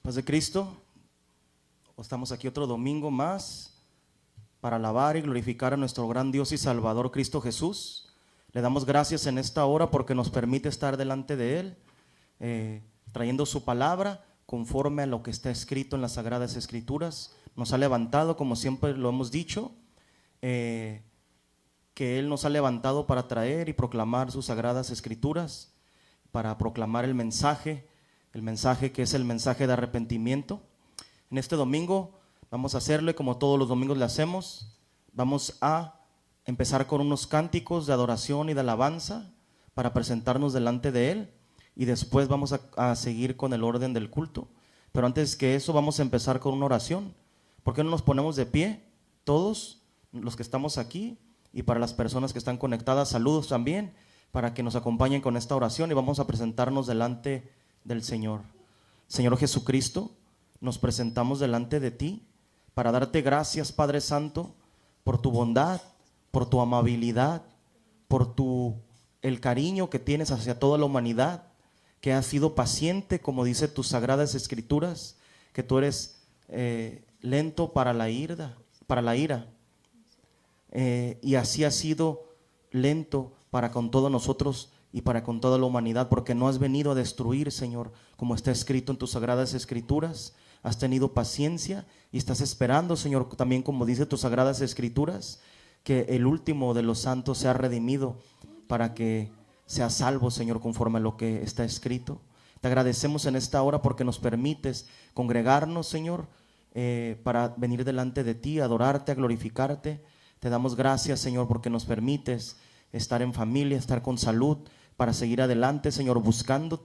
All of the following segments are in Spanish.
Paz de Cristo, estamos aquí otro domingo más para alabar y glorificar a nuestro gran Dios y Salvador Cristo Jesús. Le damos gracias en esta hora porque nos permite estar delante de Él, trayendo su palabra conforme a lo que está escrito en las Sagradas Escrituras. Nos ha levantado, como siempre lo hemos dicho, que Él nos ha levantado para traer y proclamar sus Sagradas Escrituras, para proclamar el mensaje que es el mensaje de arrepentimiento. En este domingo vamos a hacerle como todos los domingos le hacemos. Vamos a empezar con unos cánticos de adoración y de alabanza para presentarnos delante de Él, y después vamos a seguir con el orden del culto. Pero antes que eso vamos a empezar con una oración. ¿Por qué no nos ponemos de pie todos los que estamos aquí? Y para las personas que están conectadas, saludos también, para que nos acompañen con esta oración, y vamos a presentarnos delante del Señor. Señor Jesucristo, nos presentamos delante de ti para darte gracias, Padre Santo, por tu bondad, por tu amabilidad, por el cariño que tienes hacia toda la humanidad, que has sido paciente, como dice tus Sagradas Escrituras, que tú eres lento para la ira, y así has sido lento para con todos nosotros y para con toda la humanidad, porque no has venido a destruir, Señor, como está escrito en tus Sagradas Escrituras. Has tenido paciencia y estás esperando, Señor, también como dice tus Sagradas Escrituras, que el último de los santos sea redimido para que sea salvo, Señor, conforme a lo que está escrito. Te agradecemos en esta hora porque nos permites congregarnos, Señor, para venir delante de ti, a adorarte, a glorificarte. Te damos gracias, Señor, porque nos permites estar en familia, estar con salud, para seguir adelante, Señor, buscando,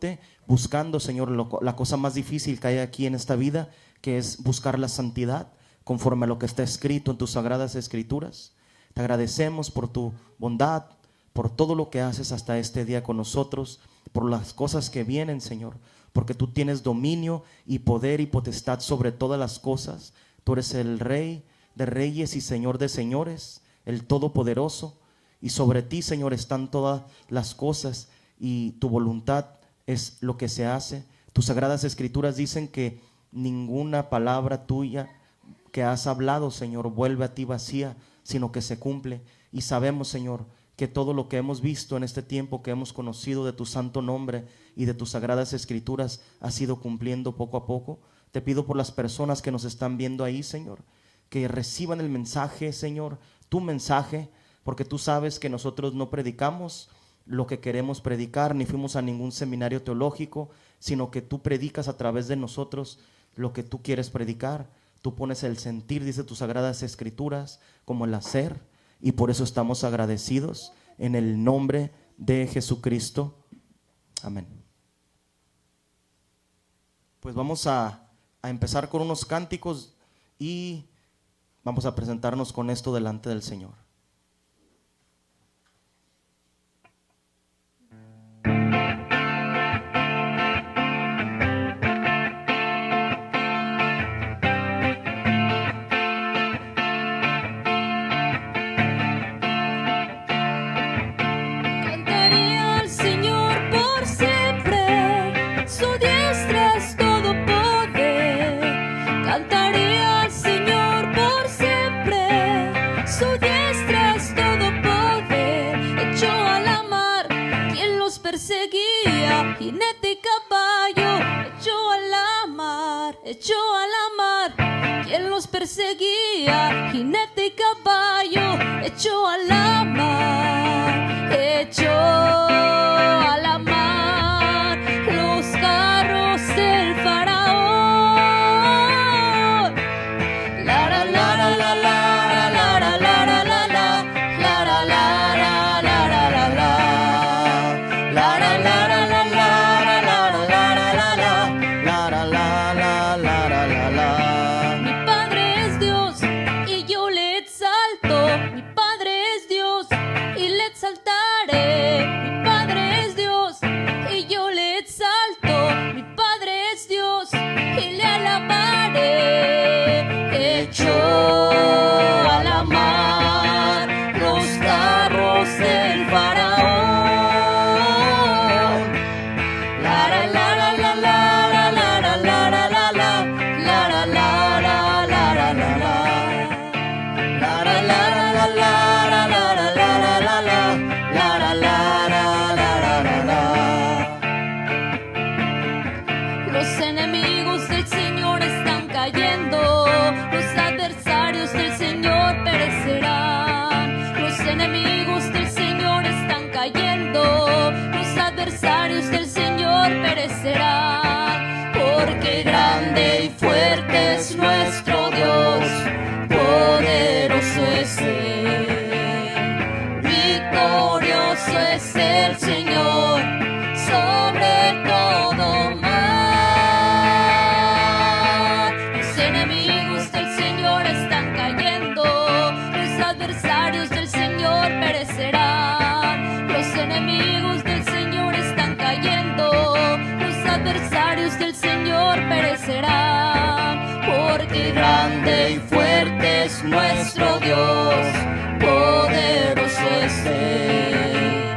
Señor, la cosa más difícil que hay aquí en esta vida, que es buscar la santidad, conforme a lo que está escrito en tus Sagradas Escrituras. Te agradecemos por tu bondad, por todo lo que haces hasta este día con nosotros, por las cosas que vienen, Señor, porque tú tienes dominio y poder y potestad sobre todas las cosas. Tú eres el Rey de reyes y Señor de señores, el Todopoderoso, y sobre ti, Señor, están todas las cosas, y tu voluntad es lo que se hace. Tus Sagradas Escrituras dicen que ninguna palabra tuya que has hablado, Señor, vuelve a ti vacía, sino que se cumple. Y sabemos, Señor, que todo lo que hemos visto en este tiempo que hemos conocido de tu santo nombre y de tus Sagradas Escrituras ha sido cumpliendo poco a poco. Te pido por las personas que nos están viendo ahí, Señor, que reciban el mensaje, Señor, tu mensaje, porque tú sabes que nosotros no predicamos lo que queremos predicar, ni fuimos a ningún seminario teológico, sino que tú predicas a través de nosotros lo que tú quieres predicar. Tú pones el sentir, dice tus Sagradas Escrituras, como el hacer, y por eso estamos agradecidos en el nombre de Jesucristo. Amén. Pues vamos a empezar con unos cánticos y vamos a presentarnos con esto delante del Señor. Jinete caballo, echó a la mar, quien los perseguía, jinete caballo, echó a la mar, echó a la mar los carros del faraón. La la la la la la la la la la la la la la la la la la. Mi Padre es Dios y yo le exalto. Mi Padre es Dios es nuestro Dios, poderoso es Él.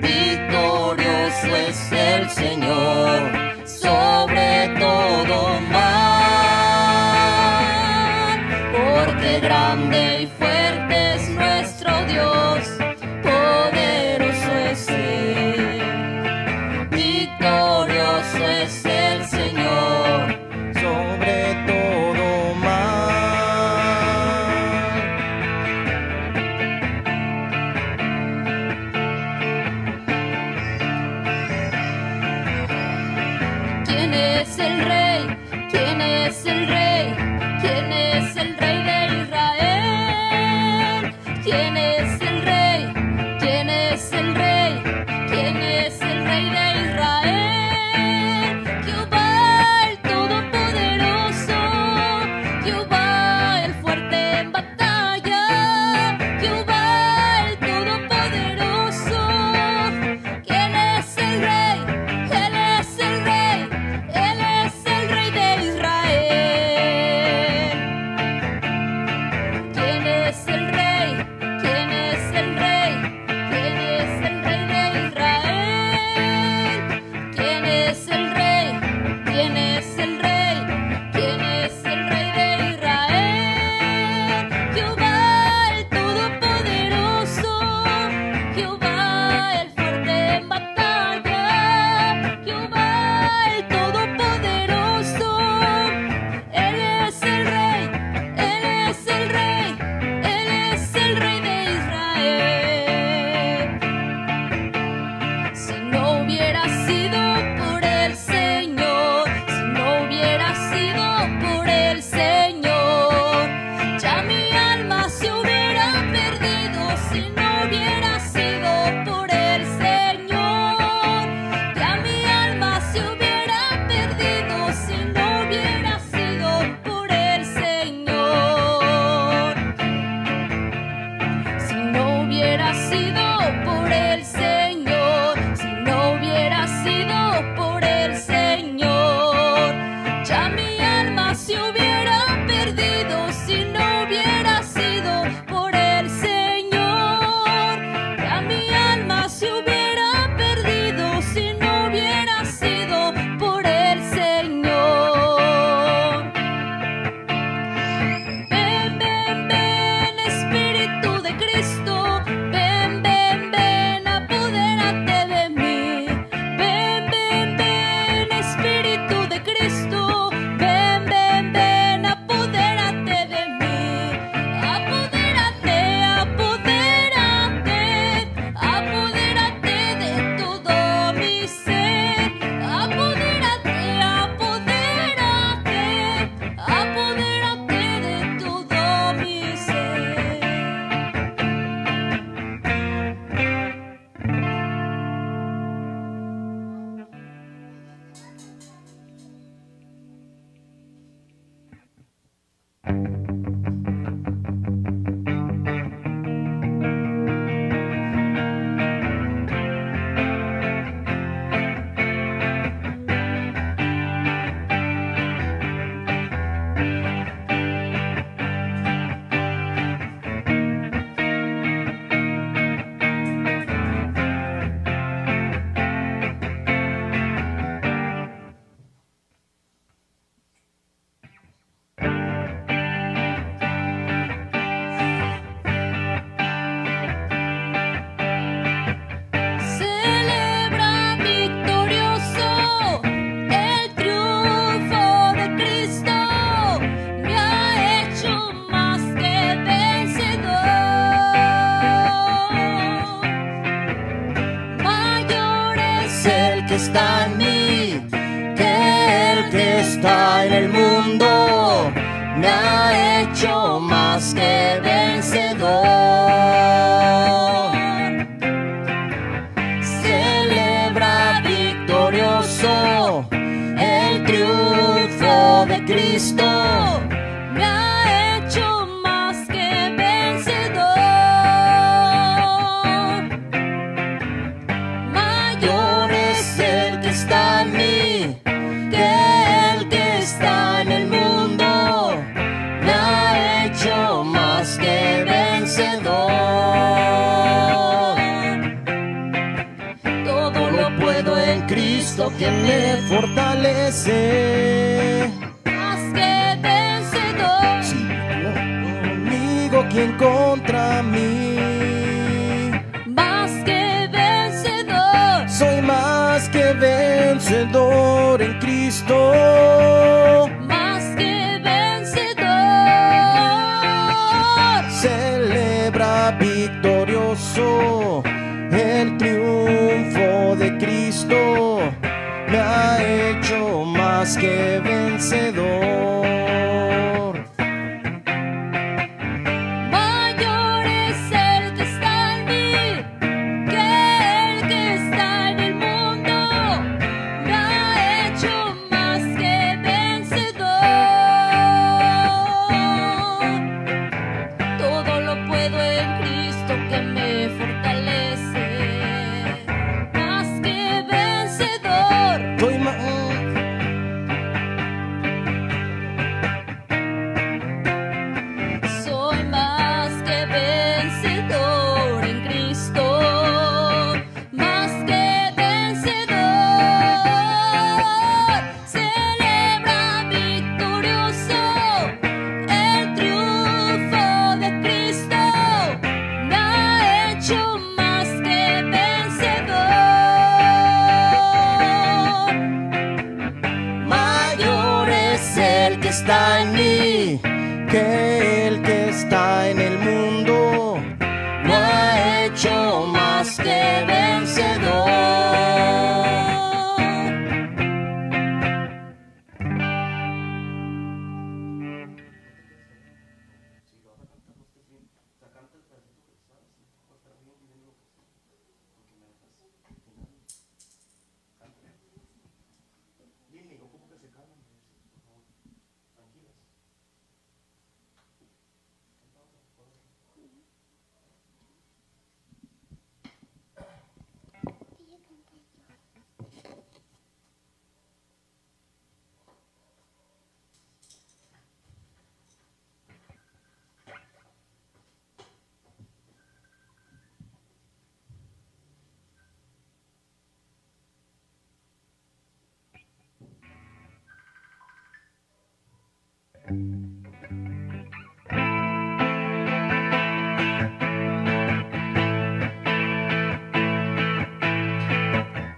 Victorioso es el Señor sobre todo mal, porque grande y fuerte es nuestro Dios, poderoso es Él. Victorioso es el Señor sobre todo mal. ¿Quién es el rey? ¿Quién es el rey? ¿Quién es el rey de Israel? ¿Quién es el rey? ¿Quién es el rey? ¿Quién es el rey de Israel? Jehová el Todopoderoso, Jehová el fuerte en batalla, Jehová el Todopoderoso. ¿Quién es el rey? Él es el rey, Él es el rey de Israel. ¿Quién es el rey? ¿Quién es el rey? ¿Quién es el rey de Israel? ¿Quién es el rey? ¿Quién es el rey? ¿Quién es el rey de Israel? Jehová el Todopoderoso, Jehová el fuerte en batalla, Jehová el Todopoderoso. Él es el rey, Él es el rey, Él es el rey de Israel. Si no hubiera sido por el Señor, si no hubiera sido por el Señor, ya mi alma se hubiera perdido. Si no hubiera sido por el Señor, ya mi alma se hubiera perdido. Si no hubiera sido por el Señor, si no hubiera sido por el Señor, si no hubiera sido por el Señor, ya mi alma se hubiera perdido. Si no hubiera sido por el Señor, ya mi alma se hubiera perdido. Si no hubiera sido por el Señor. Ven, ven, ven, Espíritu de Cristo. Ven, ven, ven, apodérate de mí. Ven, ven, ven, Espíritu de Cristo. Ven, ven, ven, apodérate de mí. Apodérate, apodérate, apodérate de todo mi ser. Apodérate, apodérate, apodérate de todo mi ser. Celebra victorioso el triunfo de Cristo. Me ha hecho más que vencedor. Mayor es el que está en mí que el que está en el mundo. Me ha hecho más que vencedor. Celebra victorioso el triunfo de Cristo. Me ha hecho más que vencedor. Mayor es el que está en mí que el que está en el mundo. Me ha hecho que me fortalece. más que vencedor, Si conmigo, ¿quién contra mí? más que vencedor, Soy más que vencedor en Cristo. más que vencedor. Celebra victorioso el triunfo de Cristo. Me ha hecho más que vencedor. Mayor es el que está en mí que el que está en el mundo. Me ha hecho más que vencedor. Todo lo puedo en Cristo que me fortalece. Más que vencedor. Soy más. Soy más que vencedor en Cristo, más que vencedor. Celebra victorioso el triunfo de Cristo. Me ha hecho más que vencedor. Mayor es el que está en mí que el que está en el mundo. Me ha hecho más que vencedor.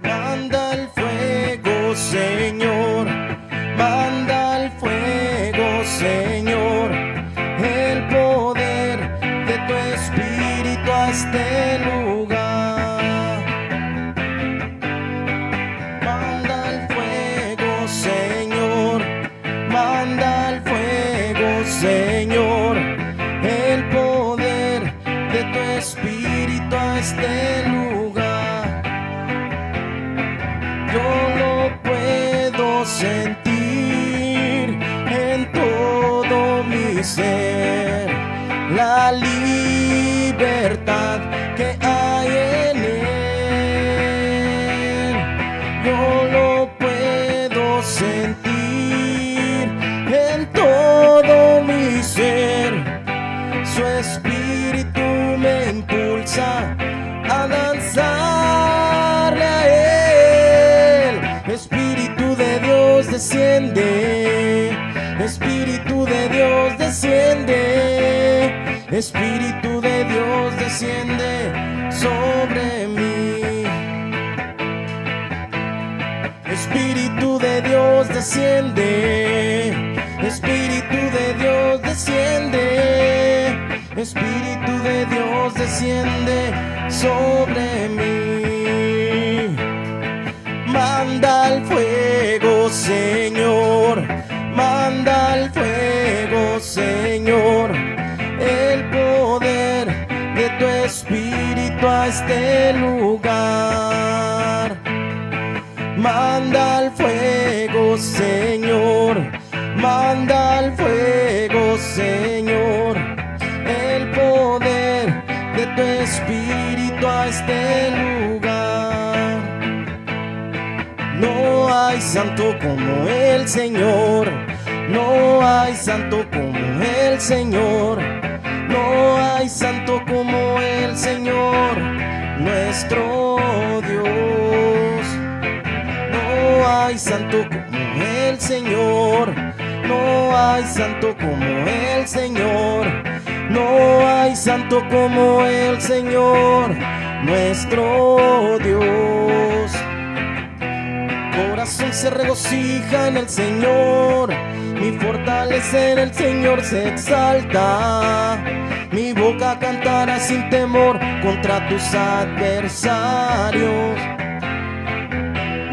Manda el fuego, Señor. Manda el fuego, Señor. El poder de tu espíritu a este lugar. Manda el fuego, Señor. Manda el fuego, Señor. El poder de tu espíritu a este lugar. Yo lo puedo sentir en todo mi ser, la libertad que hay en él. Yo lo puedo sentir en todo mi ser. Su espíritu me impulsa a danzarle a él. Espíritu de Dios desciende. Espíritu de Dios desciende. Espíritu de Dios desciende sobre mí. Espíritu de Dios desciende. Espíritu de Dios desciende. Espíritu de Dios desciende sobre mí. Manda el fuego, Señor. Manda el fuego, Señor. El poder de tu espíritu a este lugar. Manda el fuego, Señor. Manda el fuego, Señor. El poder de tu espíritu a este lugar. No hay santo como el Señor. No hay santo como el Señor. No hay santo como el Señor, nuestro Dios. No santo como el Señor. No hay santo como el Señor. No hay santo como el Señor, nuestro Dios. Corazón se regocija en el Señor, mi fortaleza en el Señor se exalta. Mi boca cantará sin temor contra tus adversarios.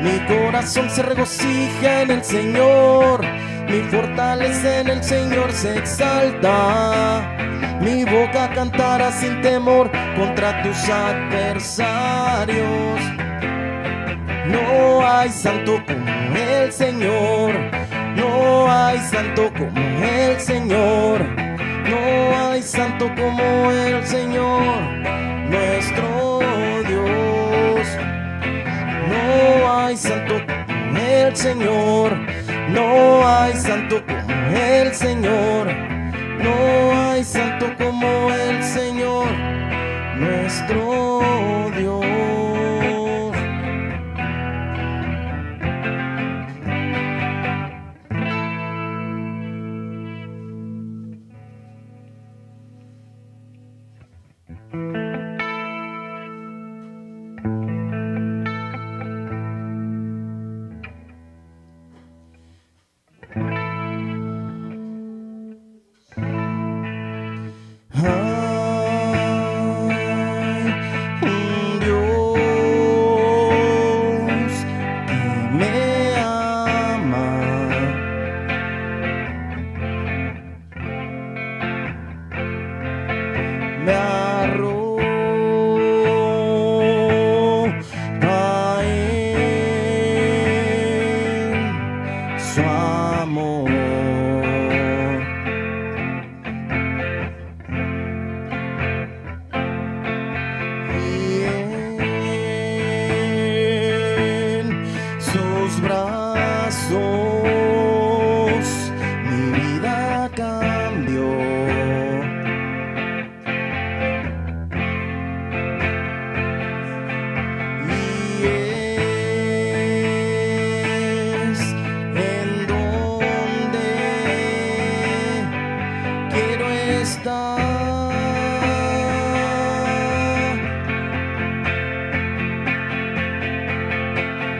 Mi corazón se regocija en el Señor, mi fortaleza en el Señor se exalta. Mi boca cantará sin temor contra tus adversarios. No hay santo como el Señor. No hay santo como el Señor. No hay santo como el Señor, nuestro Dios. No hay santo como el Señor. No hay santo como el Señor. No hay santo como el Señor, nuestro Dios.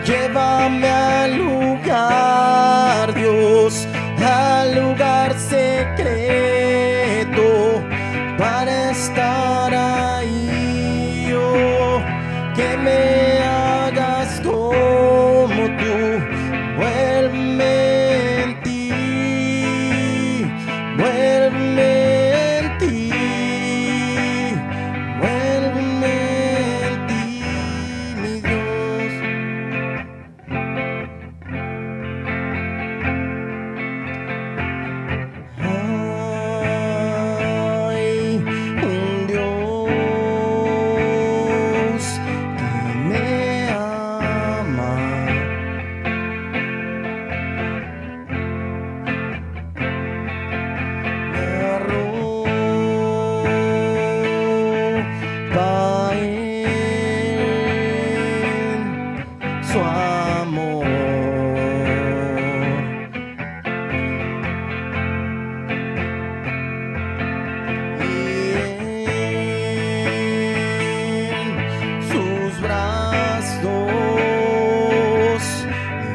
Llévame al lugar, Dios, al lugar secreto, para estar ahí, oh, que me hagas como tú. Vuélveme en ti, vuélveme en ti, vuélveme en ti, mi Dios. Hay un Dios que me ama. Me arropa en su amor. Y en sus brazos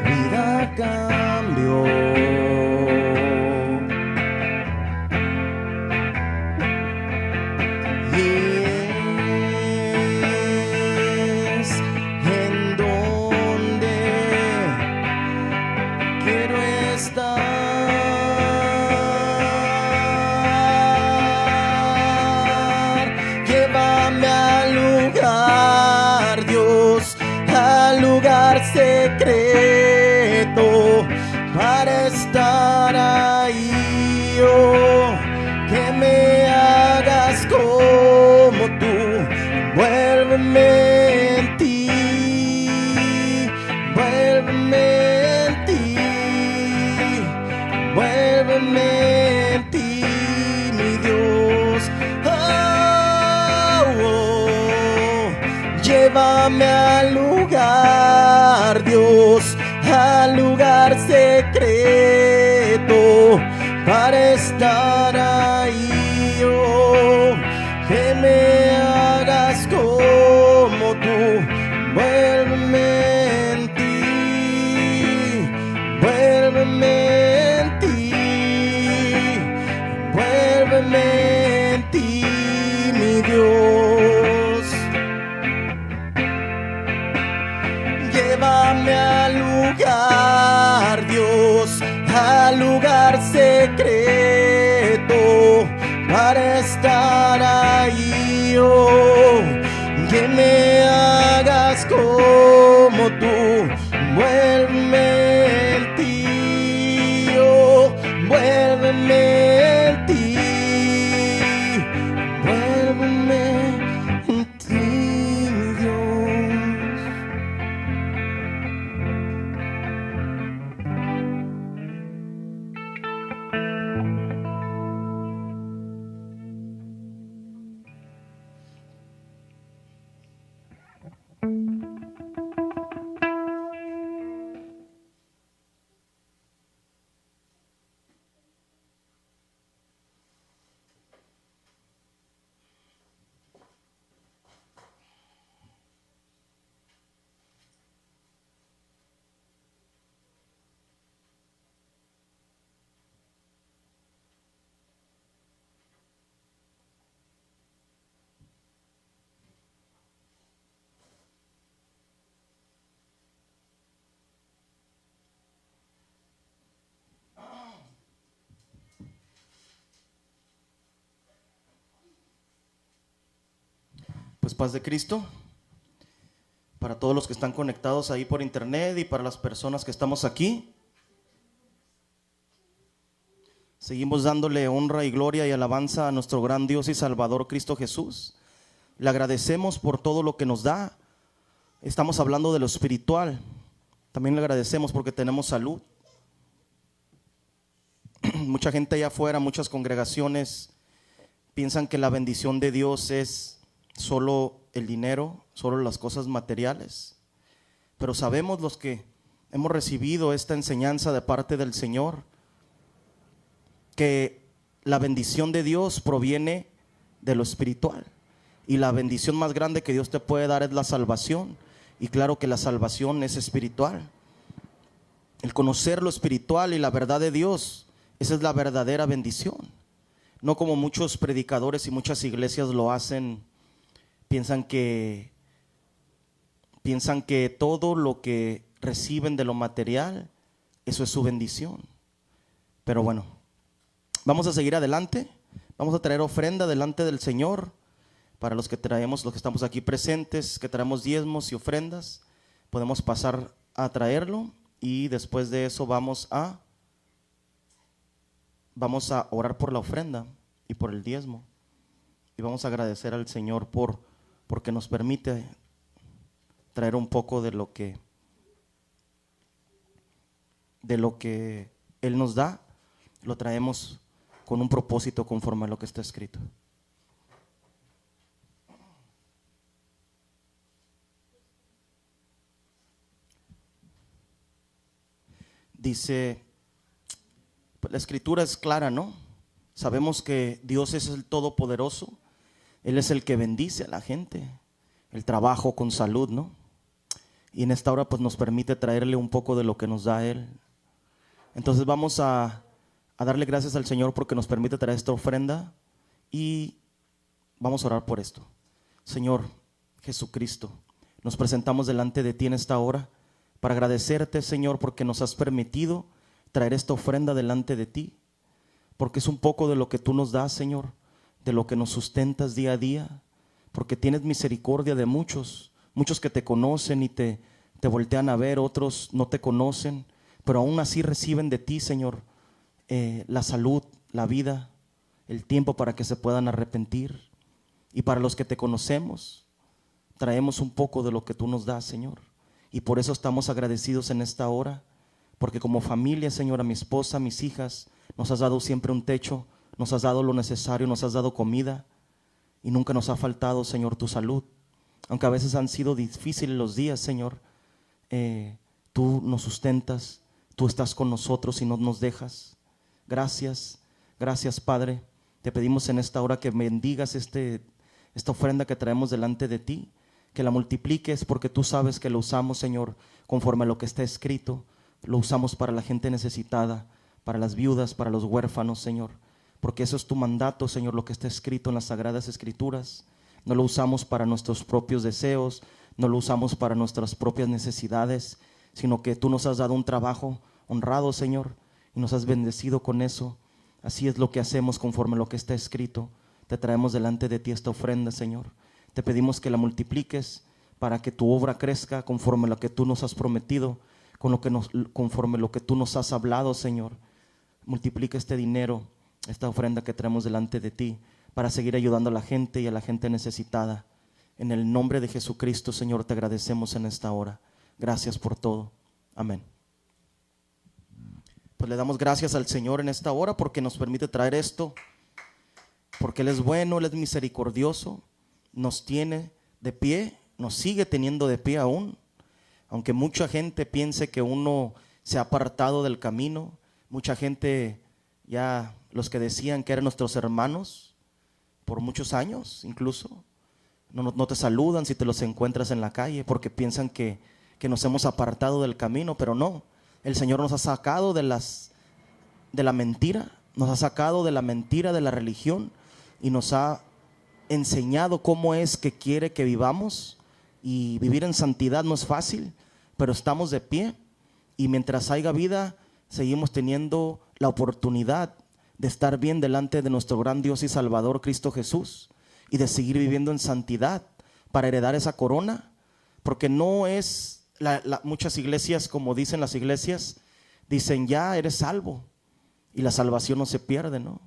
mi vida cambió. Y es en donde quiero estar. Llévame al lugar, Dios, al lugar secreto, para estar ahí, oh, que me hagas como tú. Vuélveme en ti, vuélveme en ti, vuélveme en ti, mi Dios. Oh, oh. Llévame al lugar, Dios, al lugar secreto para estar ahí, oh, que me hagas como tú, vuélveme en ti, vuélveme en ti, vuélveme en ti, mi Dios. Llévame al lugar, Dios, al lugar secreto para estar ahí, oh, que me hagas como tú, vuélveme en ti, oh, vuélveme en ti, vuélveme en ti, mi Dios. Pues paz de Cristo para todos los que están conectados ahí por internet y para las personas que estamos aquí. Seguimos dándole honra y gloria y alabanza a nuestro gran Dios y Salvador Cristo Jesús. Le agradecemos por todo lo que nos da. Estamos hablando de lo espiritual. También le agradecemos porque tenemos salud. Mucha gente allá afuera, muchas congregaciones piensan que la bendición de Dios es solo el dinero, solo las cosas materiales. Pero sabemos los que hemos recibido esta enseñanza de parte del Señor, que la bendición de Dios proviene de lo espiritual. Y la bendición más grande que Dios te puede dar es la salvación. Y claro que la salvación es espiritual. El conocer lo espiritual y la verdad de Dios, esa es la verdadera bendición. No como muchos predicadores y muchas iglesias lo hacen. Piensan que todo lo que reciben de lo material, eso es su bendición. Pero bueno, vamos a seguir adelante. Vamos a traer ofrenda delante del Señor. Para los que traemos, los que estamos aquí presentes, que traemos diezmos y ofrendas, podemos pasar a traerlo. Y después de eso vamos a orar por la ofrenda y por el diezmo. Y vamos a agradecer al Señor porque nos permite traer un poco de lo que Él nos da. Lo traemos con un propósito conforme a lo que está escrito. Dice, pues la escritura es clara, ¿no? Sabemos que Dios es el Todopoderoso. Él es el que bendice a la gente, el trabajo con salud, ¿no? Y en esta hora pues nos permite traerle un poco de lo que nos da Él. Entonces vamos a darle gracias al Señor porque nos permite traer esta ofrenda y vamos a orar por esto. Señor Jesucristo, nos presentamos delante de ti en esta hora para agradecerte, Señor, porque nos has permitido traer esta ofrenda delante de ti, porque es un poco de lo que tú nos das, Señor, de lo que nos sustentas día a día, porque tienes misericordia de muchos que te conocen y te voltean a ver, otros no te conocen, pero aún así reciben de ti, Señor, la salud, la vida, el tiempo para que se puedan arrepentir. Y para los que te conocemos, traemos un poco de lo que tú nos das, Señor. Y por eso estamos agradecidos en esta hora, porque como familia, Señor, a mi esposa, a mis hijas, nos has dado siempre un techo, nos has dado lo necesario, nos has dado comida y nunca nos ha faltado, Señor, tu salud. Aunque a veces han sido difíciles los días, Señor, Tú nos sustentas, tú estás con nosotros y no nos dejas. Gracias, gracias Padre. Te pedimos en esta hora que bendigas esta ofrenda que traemos delante de ti, que la multipliques, porque tú sabes que lo usamos, Señor, conforme a lo que está escrito. Lo usamos para la gente necesitada, para las viudas, para los huérfanos, Señor, porque eso es tu mandato, Señor, lo que está escrito en las Sagradas Escrituras. No lo usamos para nuestros propios deseos, no lo usamos para nuestras propias necesidades, sino que tú nos has dado un trabajo honrado, Señor, y nos has bendecido con eso. Así es lo que hacemos conforme a lo que está escrito. Te traemos delante de ti esta ofrenda, Señor. Te pedimos que la multipliques para que tu obra crezca conforme a lo que tú nos has prometido, conforme a lo que tú nos has hablado, Señor. Multiplica este dinero, esta ofrenda que traemos delante de ti, para seguir ayudando a la gente y a la gente necesitada. En el nombre de Jesucristo, Señor, te agradecemos en esta hora. Gracias por todo. Amén. Pues le damos gracias al Señor en esta hora porque nos permite traer esto, porque Él es bueno, Él es misericordioso, nos tiene de pie, nos sigue teniendo de pie aún, aunque mucha gente piense que uno se ha apartado del camino. Mucha gente, ya los que decían que eran nuestros hermanos por muchos años incluso, no te saludan si te los encuentras en la calle, porque piensan que nos hemos apartado del camino, pero no. El Señor nos ha sacado de la mentira, nos ha sacado de la mentira de la religión y nos ha enseñado cómo es que quiere que vivamos. Y vivir en santidad no es fácil, pero estamos de pie y mientras haya vida seguimos teniendo la oportunidad de estar bien delante de nuestro gran Dios y Salvador Cristo Jesús y de seguir viviendo en santidad para heredar esa corona, porque no es muchas iglesias, como dicen las iglesias, dicen ya eres salvo y la salvación no se pierde, ¿no?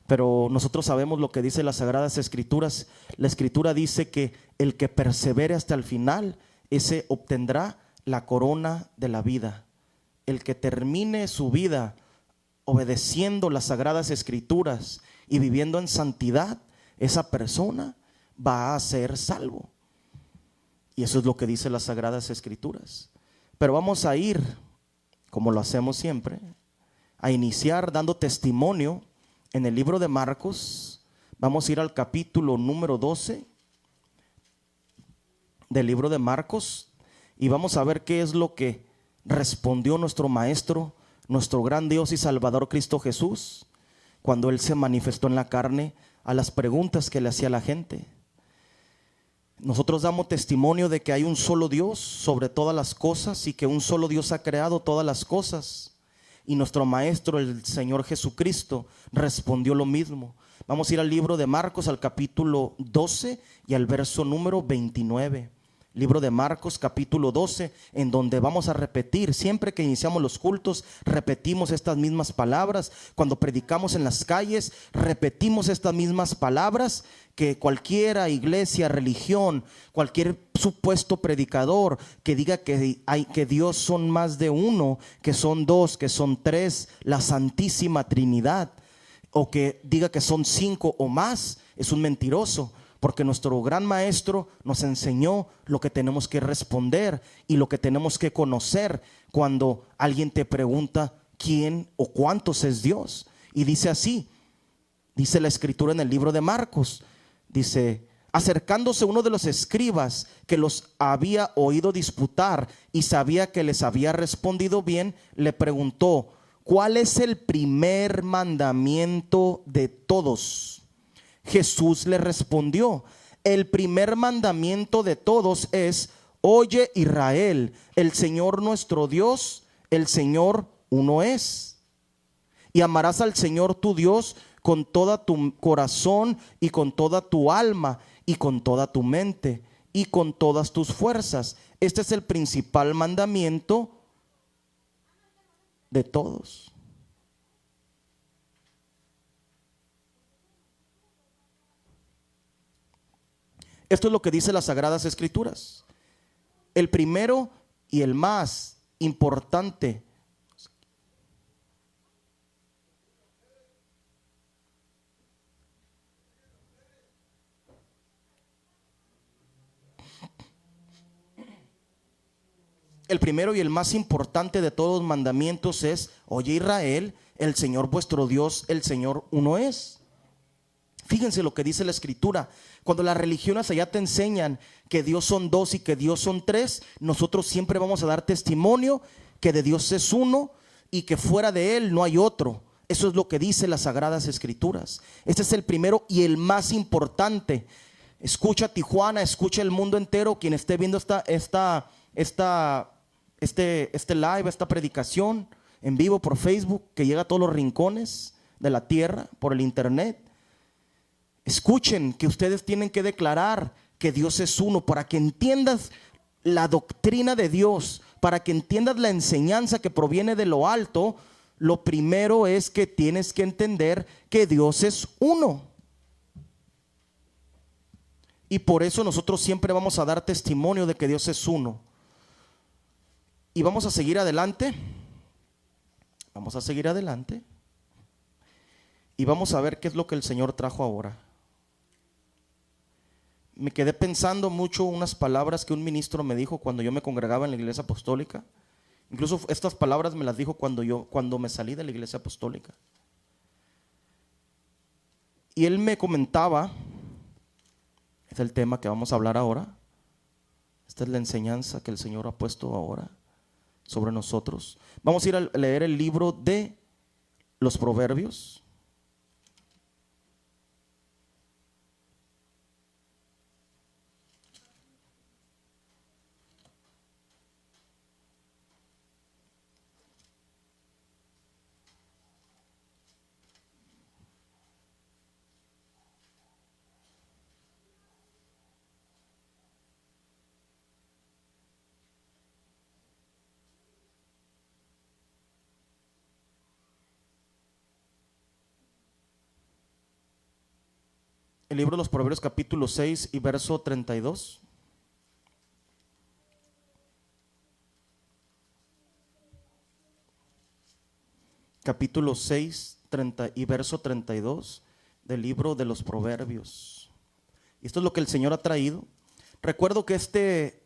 Pero nosotros sabemos lo que dice las Sagradas Escrituras. La Escritura dice que el que persevere hasta el final, ese obtendrá la corona de la vida. El que termine su vida obedeciendo las Sagradas Escrituras y viviendo en santidad, esa persona va a ser salvo. Y eso es lo que dice las Sagradas Escrituras. Pero vamos a ir, como lo hacemos siempre, a iniciar dando testimonio en el libro de Marcos. Vamos a ir al capítulo número 12 del libro de Marcos y vamos a ver qué es lo que respondió nuestro Maestro, nuestro gran Dios y Salvador Cristo Jesús, cuando Él se manifestó en la carne a las preguntas que le hacía la gente. Nosotros damos testimonio de que hay un solo Dios sobre todas las cosas y que un solo Dios ha creado todas las cosas. Y nuestro Maestro, el Señor Jesucristo, respondió lo mismo. Vamos a ir al libro de Marcos, al capítulo 12 y al verso número 29. Libro de Marcos, capítulo 12, en donde vamos a repetir, siempre que iniciamos los cultos, repetimos estas mismas palabras. Cuando predicamos en las calles, repetimos estas mismas palabras que cualquiera iglesia, religión, cualquier supuesto predicador que diga que Dios son más de uno, que son dos, que son tres, la Santísima Trinidad, o que diga que son 5 o más, es un mentiroso. Porque nuestro gran Maestro nos enseñó lo que tenemos que responder y lo que tenemos que conocer cuando alguien te pregunta quién o cuántos es Dios. Y dice así, dice la Escritura en el libro de Marcos, dice: acercándose uno de los escribas que los había oído disputar y sabía que les había respondido bien, le preguntó: ¿cuál es el primer mandamiento de todos? Jesús le respondió: el primer mandamiento de todos es: oye Israel, el Señor nuestro Dios, el Señor uno es. Y amarás al Señor tu Dios con todo tu corazón y con toda tu alma y con toda tu mente y con todas tus fuerzas. Este es el principal mandamiento de todos. Esto es lo que dice las Sagradas Escrituras. El primero y el más importante el primero y el más importante de todos los mandamientos es: oye Israel, el Señor vuestro Dios, el Señor uno es. Fíjense lo que dice la Escritura. Cuando las religiones allá te enseñan que Dios son dos y que Dios son tres, nosotros siempre vamos a dar testimonio que de Dios es uno y que fuera de Él no hay otro. Eso es lo que dice las Sagradas Escrituras. Este es el primero y el más importante. Escucha Tijuana, escucha el mundo entero, quien esté viendo este live, esta predicación en vivo por Facebook, que llega a todos los rincones de la tierra por el internet. Escuchen que ustedes tienen que declarar que Dios es uno, para que entiendas la doctrina de Dios, para que entiendas la enseñanza que proviene de lo alto. Lo primero es que tienes que entender que Dios es uno. Y por eso nosotros siempre vamos a dar testimonio de que Dios es uno. Y vamos a seguir adelante. Vamos a seguir adelante. Y vamos a ver qué es lo que el Señor trajo ahora. Me quedé pensando mucho unas palabras que un ministro me dijo cuando yo me congregaba en la iglesia apostólica. Incluso estas palabras me las dijo cuando me salí de la iglesia apostólica. Y él me comentaba, es el tema que vamos a hablar ahora. Esta es la enseñanza que el Señor ha puesto ahora sobre nosotros. Vamos a ir a leer el libro de los Proverbios. El libro de los Proverbios, capítulo 6 y verso 32. Capítulo 6 y verso 32 del libro de los Proverbios. Y esto es lo que el Señor ha traído. Recuerdo que este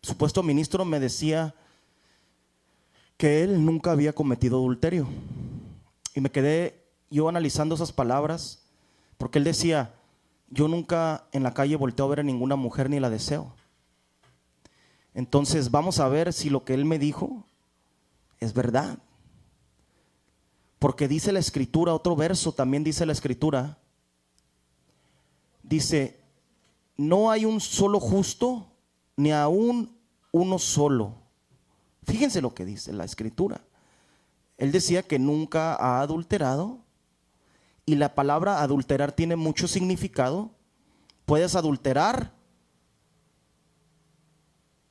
supuesto ministro me decía que él nunca había cometido adulterio. Y me quedé yo analizando esas palabras, porque él decía: yo nunca en la calle volteo a ver a ninguna mujer ni la deseo. Entonces vamos a ver si lo que él me dijo es verdad. Porque dice la Escritura, otro verso también dice la Escritura, dice: no hay un solo justo, ni aún uno solo. Fíjense lo que dice la Escritura. Él decía que nunca ha adulterado. Y la palabra adulterar tiene mucho significado. Puedes adulterar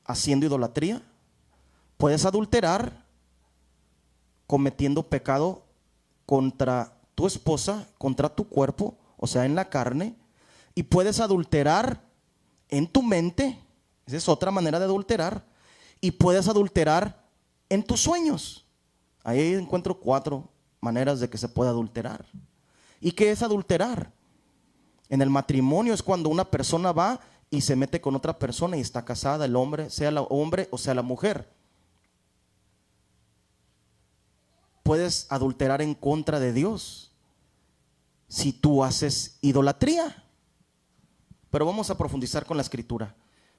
haciendo idolatría. Puedes adulterar cometiendo pecado contra tu esposa, contra tu cuerpo, o sea, en la carne. Y puedes adulterar en tu mente. Esa es otra manera de adulterar. Y puedes adulterar en tus sueños. Ahí encuentro 4 maneras de que se puede adulterar. ¿Y qué es adulterar? En el matrimonio es cuando una persona va y se mete con otra persona y está casada, el hombre, sea el hombre o sea la mujer. Puedes adulterar en contra de Dios si tú haces idolatría. Pero vamos a profundizar con la Escritura,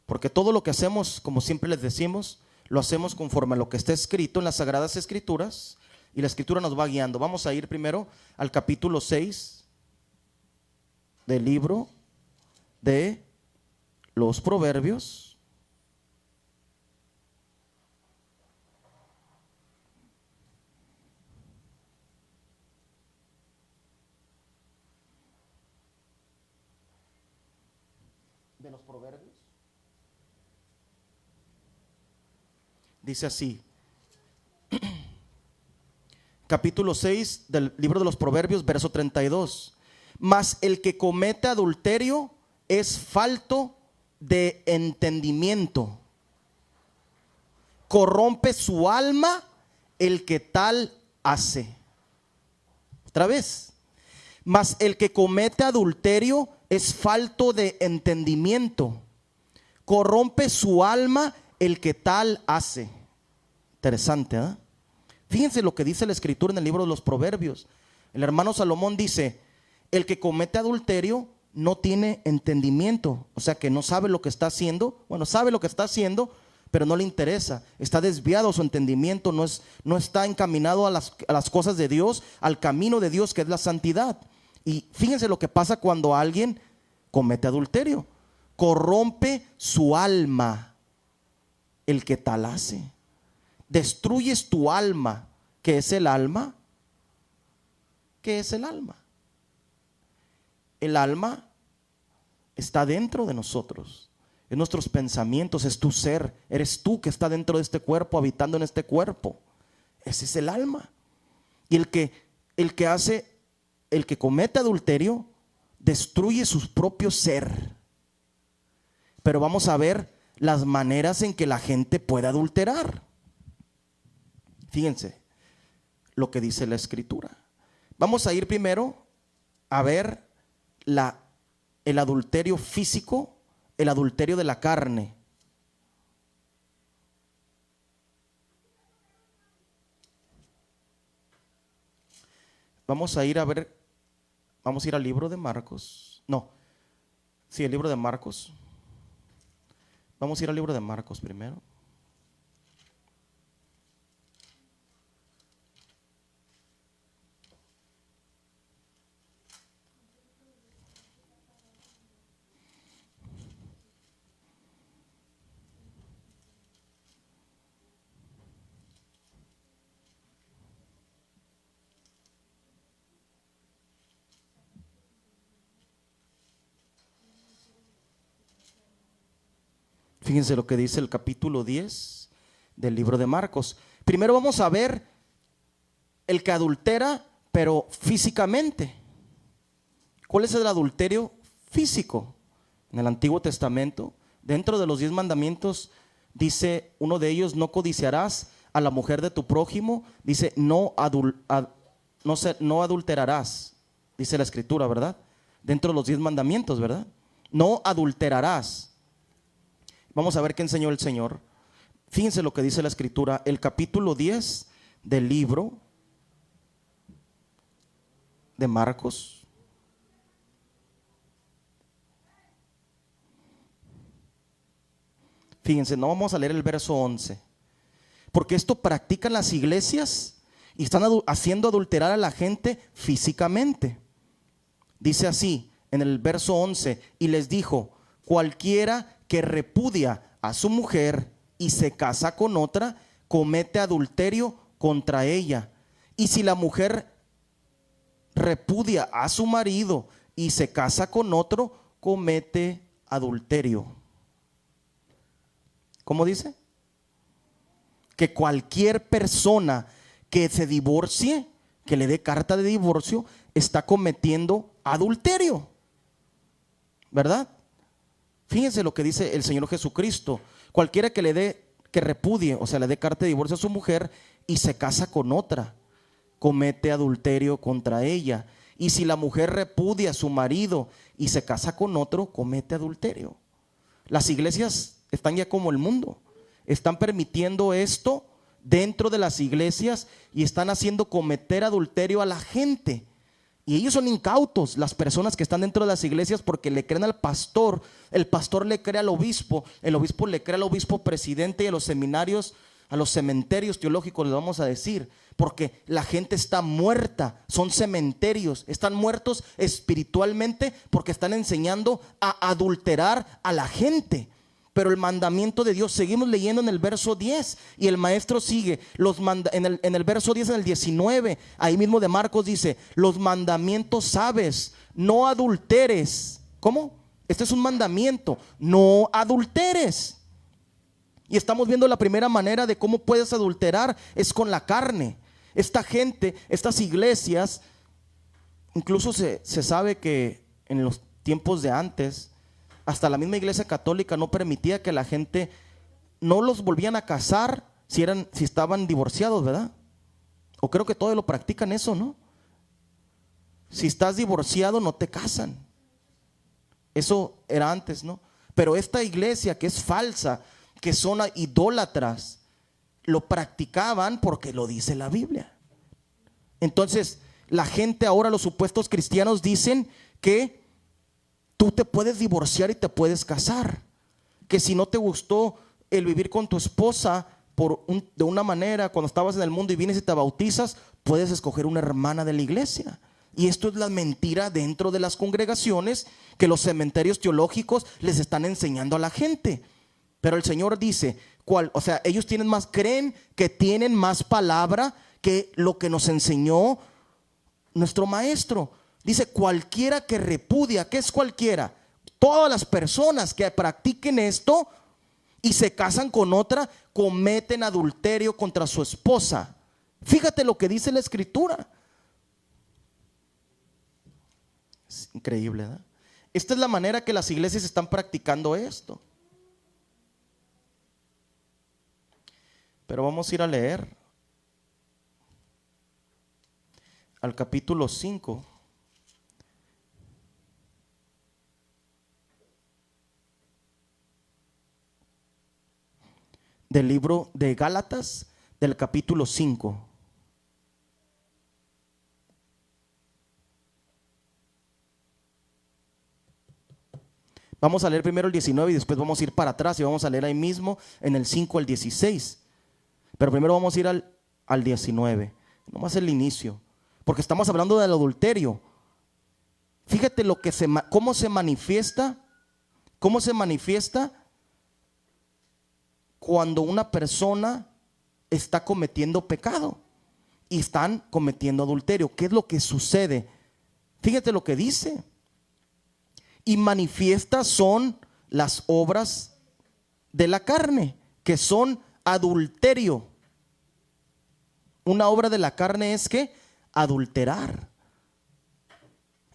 porque todo lo que hacemos, como siempre les decimos, lo hacemos conforme a lo que está escrito en las Sagradas Escrituras. Y la Escritura nos va guiando. Vamos a ir primero al capítulo 6 del libro de los Proverbios. De los Proverbios. Dice así. Capítulo 6 del libro de los Proverbios, verso 32. Mas el que comete adulterio es falto de entendimiento. Corrompe su alma el que tal hace. Otra vez. Mas el que comete adulterio es falto de entendimiento. Corrompe su alma el que tal hace. Interesante, ¿eh? Fíjense lo que dice la escritura en el libro de los Proverbios. El hermano Salomón dice: el que comete adulterio no tiene entendimiento, o sea que no sabe lo que está haciendo. Bueno, sabe lo que está haciendo, pero no le interesa, está desviado su entendimiento, no está encaminado a las cosas de Dios, al camino de Dios, que es la santidad. Y fíjense lo que pasa cuando alguien comete adulterio: corrompe su alma el que tal hace. Destruyes tu alma. ¿Qué es el alma? ¿Qué es el alma? El alma está dentro de nosotros, en nuestros pensamientos, es tu ser, eres tú que está dentro de este cuerpo, habitando en este cuerpo. Ese es el alma. Y el que comete adulterio destruye su propio ser. Pero vamos a ver las maneras en que la gente puede adulterar. Fíjense lo que dice la escritura. Vamos a ir primero a ver el adulterio físico, el adulterio de la carne. Vamos a ir al libro de Marcos. No, sí, el libro de Marcos. Vamos a ir al libro de Marcos primero. Fíjense lo que dice el capítulo 10 del libro de Marcos. Primero vamos a ver el que adultera, pero físicamente. ¿Cuál es el adulterio físico? En el Antiguo Testamento, dentro de los 10 mandamientos, dice uno de ellos: no codiciarás a la mujer de tu prójimo. Dice no adulterarás, dice la escritura, ¿verdad? Dentro de los 10 mandamientos, ¿verdad? No adulterarás. Vamos a ver qué enseñó el Señor. Fíjense lo que dice la escritura, el capítulo 10 del libro de Marcos. Fíjense, no vamos a leer el verso 11, porque esto practican las iglesias y están haciendo adulterar a la gente físicamente. Dice así en el verso 11: y les dijo: cualquiera que repudia a su mujer y se casa con otra, comete adulterio contra ella. Y si la mujer repudia a su marido y se casa con otro, comete adulterio. ¿Cómo dice? Que cualquier persona que se divorcie, que le dé carta de divorcio, está cometiendo adulterio, ¿verdad? Fíjense lo que dice el Señor Jesucristo: cualquiera que repudie, o sea, le dé carta de divorcio a su mujer y se casa con otra, comete adulterio contra ella. Y si la mujer repudia a su marido y se casa con otro, comete adulterio. Las iglesias están ya como el mundo, están permitiendo esto dentro de las iglesias y están haciendo cometer adulterio a la gente. Y ellos son incautos, las personas que están dentro de las iglesias, porque le creen al pastor, el pastor le cree al obispo, el obispo le cree al obispo presidente y a los seminarios, a los cementerios teológicos, les vamos a decir, porque la gente está muerta, son cementerios, están muertos espiritualmente porque están enseñando a adulterar a la gente. Pero el mandamiento de Dios, seguimos leyendo en el verso 10 y el maestro sigue en el verso 10, en el 19, ahí mismo de Marcos dice: los mandamientos sabes, no adulteres. ¿Cómo? Este es un mandamiento: no adulteres. Y estamos viendo la primera manera de cómo puedes adulterar, es con la carne. Esta gente, estas iglesias, incluso se sabe que en los tiempos de antes, hasta la misma iglesia católica no permitía que la gente, no los volvían a casar si estaban divorciados, ¿verdad? O creo que todavía lo practican eso, ¿no? Si estás divorciado no te casan. Eso era antes, ¿no? Pero esta iglesia que es falsa, que son idólatras, lo practicaban porque lo dice la Biblia. Entonces, la gente ahora, los supuestos cristianos, dicen que tú te puedes divorciar y te puedes casar. Que si no te gustó el vivir con tu esposa de una manera cuando estabas en el mundo y vienes y te bautizas, puedes escoger una hermana de la iglesia. Y esto es la mentira dentro de las congregaciones que los cementerios teológicos les están enseñando a la gente. Pero el Señor dice, o sea, ellos creen que tienen más palabra que lo que nos enseñó nuestro maestro. Dice, cualquiera que repudia, ¿qué es cualquiera? Todas las personas que practiquen esto y se casan con otra, cometen adulterio contra su esposa. Fíjate lo que dice la Escritura. Es increíble, ¿verdad? Esta es la manera que las iglesias están practicando esto. Pero vamos a ir a leer al capítulo 5 del libro de Gálatas, del capítulo 5. Vamos a leer primero el 19 y después vamos a ir para atrás y vamos a leer ahí mismo en el 5 al 16. Pero primero vamos a ir al 19, nomás el inicio, porque estamos hablando del adulterio. Fíjate cómo se manifiesta cuando una persona está cometiendo pecado y están cometiendo adulterio. ¿Qué es lo que sucede? Fíjate lo que dice. Y manifiestas son las obras de la carne, que son adulterio. Una obra de la carne es que adulterar.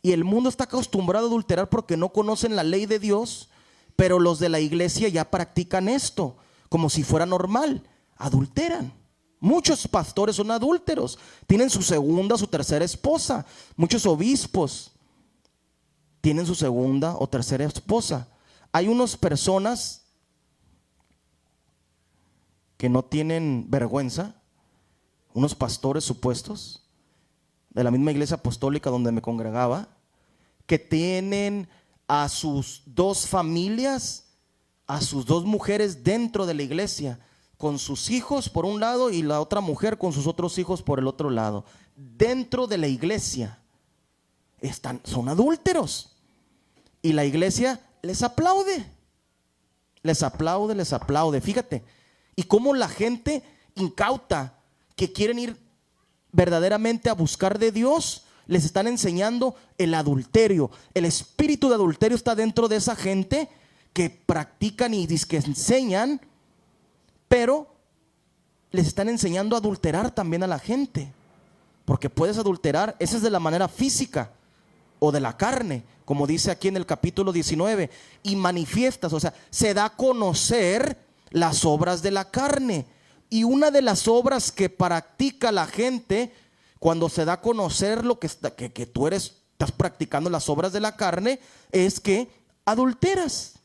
Y el mundo está acostumbrado a adulterar porque no conocen la ley de Dios, pero los de la iglesia ya practican esto como si fuera normal. Adulteran. Muchos pastores son adúlteros, tienen su segunda, su tercera esposa. Muchos obispos tienen su segunda o tercera esposa. Hay unas personas que no tienen vergüenza, unos pastores supuestos de la misma iglesia apostólica donde me congregaba, que tienen a sus dos familias, a sus dos mujeres dentro de la iglesia, con sus hijos por un lado y la otra mujer con sus otros hijos por el otro lado, dentro de la iglesia. Son adúlteros y la iglesia les aplaude, les aplaude, les aplaude. Fíjate, y cómo la gente incauta que quieren ir verdaderamente a buscar de Dios, les están enseñando el adulterio. El espíritu de adulterio está dentro de esa gente que practican y que enseñan, pero les están enseñando a adulterar también a la gente, porque puedes adulterar, esa es de la manera física o de la carne, como dice aquí en el capítulo 19, y manifiestas, o sea, se da a conocer las obras de la carne. Y una de las obras que practica la gente cuando se da a conocer lo que tú estás practicando las obras de la carne, es que adulteras.